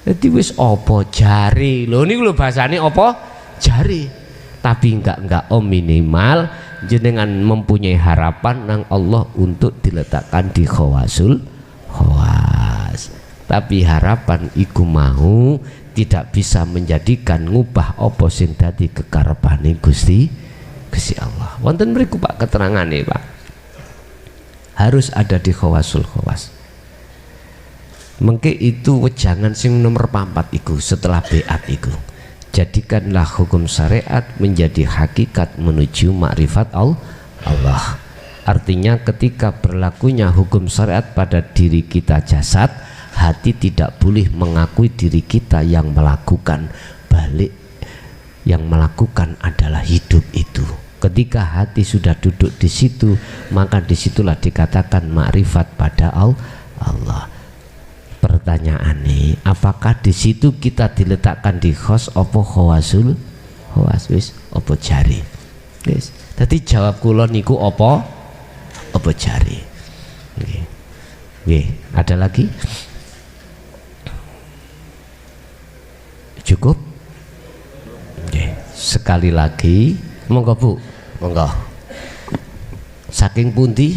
Dadi wis apa jari. Lho niku lho bahasane apa jari. Tapi enggak minimal jenengan mempunyai harapan nang Allah untuk diletakkan di khawasul khawas. Tapi harapan iku mau tidak bisa menjadikan ngubah apa sing dadi kekarepane Gusti Allah. Wonten mriku Pak keterangane Pak. Harus ada di khawasul khawas. Mengke itu wejangan sing nomor 4 iku setelah beat iku. Jadikanlah hukum syariat menjadi hakikat menuju makrifat Allah. Artinya ketika berlakunya hukum syariat pada diri kita jasad, hati tidak boleh mengakui diri kita yang melakukan, balik yang melakukan adalah hidup itu. Ketika hati sudah duduk di situ, maka disitulah dikatakan makrifat pada Allah. Pertanyaannya, apakah di situ kita diletakkan di khos apa khawasul Was wis apa jari. Wis. Dadi jawab kula niku apa jari. Nggih. Nggih, ada lagi? Cukup? Nggih. Sekali lagi, monggo Bu. Monggo. Saking pundi?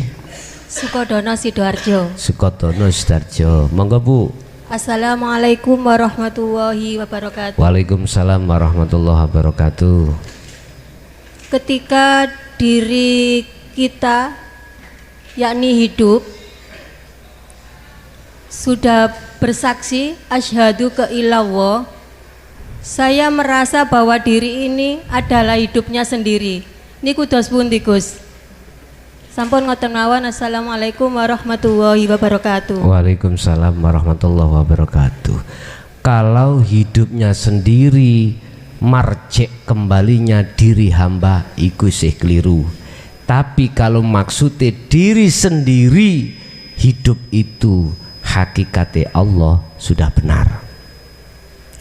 Sukodono Sidoarjo. Sukodono Sidoarjo. Monggo Bu. Assalamualaikum warahmatullahi wabarakatuh. Waalaikumsalam warahmatullahi wabarakatuh. Ketika diri kita yakni hidup sudah bersaksi asyhadu ke ilallah, saya merasa bahwa diri ini adalah hidupnya sendiri. Niku dos pundi Gus? Sampun ngoten mawon. Assalamualaikum warahmatullahi wabarakatuh. Waalaikumsalam warahmatullahi wabarakatuh. Kalau hidupnya sendiri, marjek kembalinya diri hamba iku sih keliru. Tapi kalau maksudnya diri sendiri, hidup itu hakikatnya Allah sudah benar.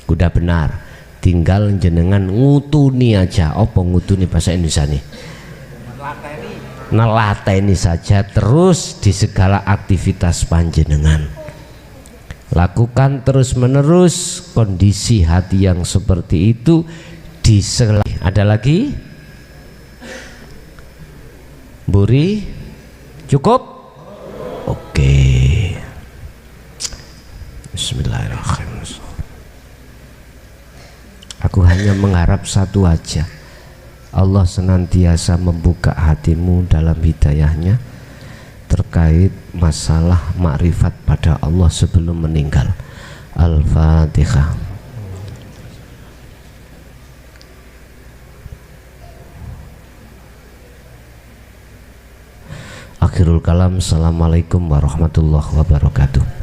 Sudah benar. Tinggal jenengan ngutuni aja. Apa ngutuni bahasa Indonesia nih? Nelateni saja terus di segala aktivitas panjenengan. Lakukan terus menerus kondisi hati yang seperti itu Ada lagi? Buri? Cukup? Oke. Bismillahirrahmanirrahim. Aku hanya mengharap satu aja, Allah senantiasa membuka hatimu dalam hidayahnya terkait masalah makrifat pada Allah sebelum meninggal. Al-Fatihah. Akhirul kalam. Assalamualaikum warahmatullahi wabarakatuh.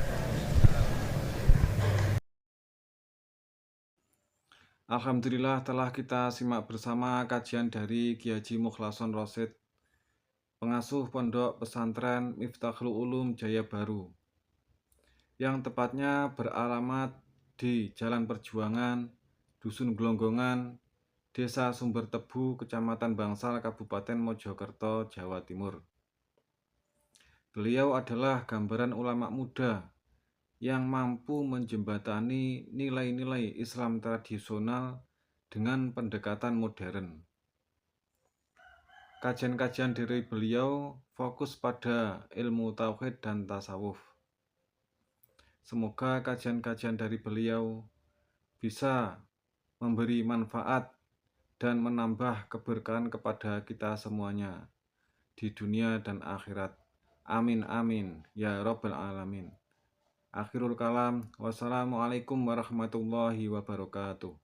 Alhamdulillah telah kita simak bersama kajian dari Kiai Haji Mukhlason Rosyid, pengasuh Pondok Pesantren Miftahul Ulum Jaya Baru, yang tepatnya beralamat di Jalan Perjuangan, Dusun Glonggongan, Desa Sumber Tebu, Kecamatan Bangsal, Kabupaten Mojokerto, Jawa Timur. Beliau adalah gambaran ulama muda yang mampu menjembatani nilai-nilai Islam tradisional dengan pendekatan modern. Kajian-kajian dari beliau fokus pada ilmu tauhid dan tasawuf. Semoga kajian-kajian dari beliau bisa memberi manfaat dan menambah keberkahan kepada kita semuanya di dunia dan akhirat. Amin amin ya rabbal alamin. Akhirul kalam. Wassalamualaikum warahmatullahi wabarakatuh.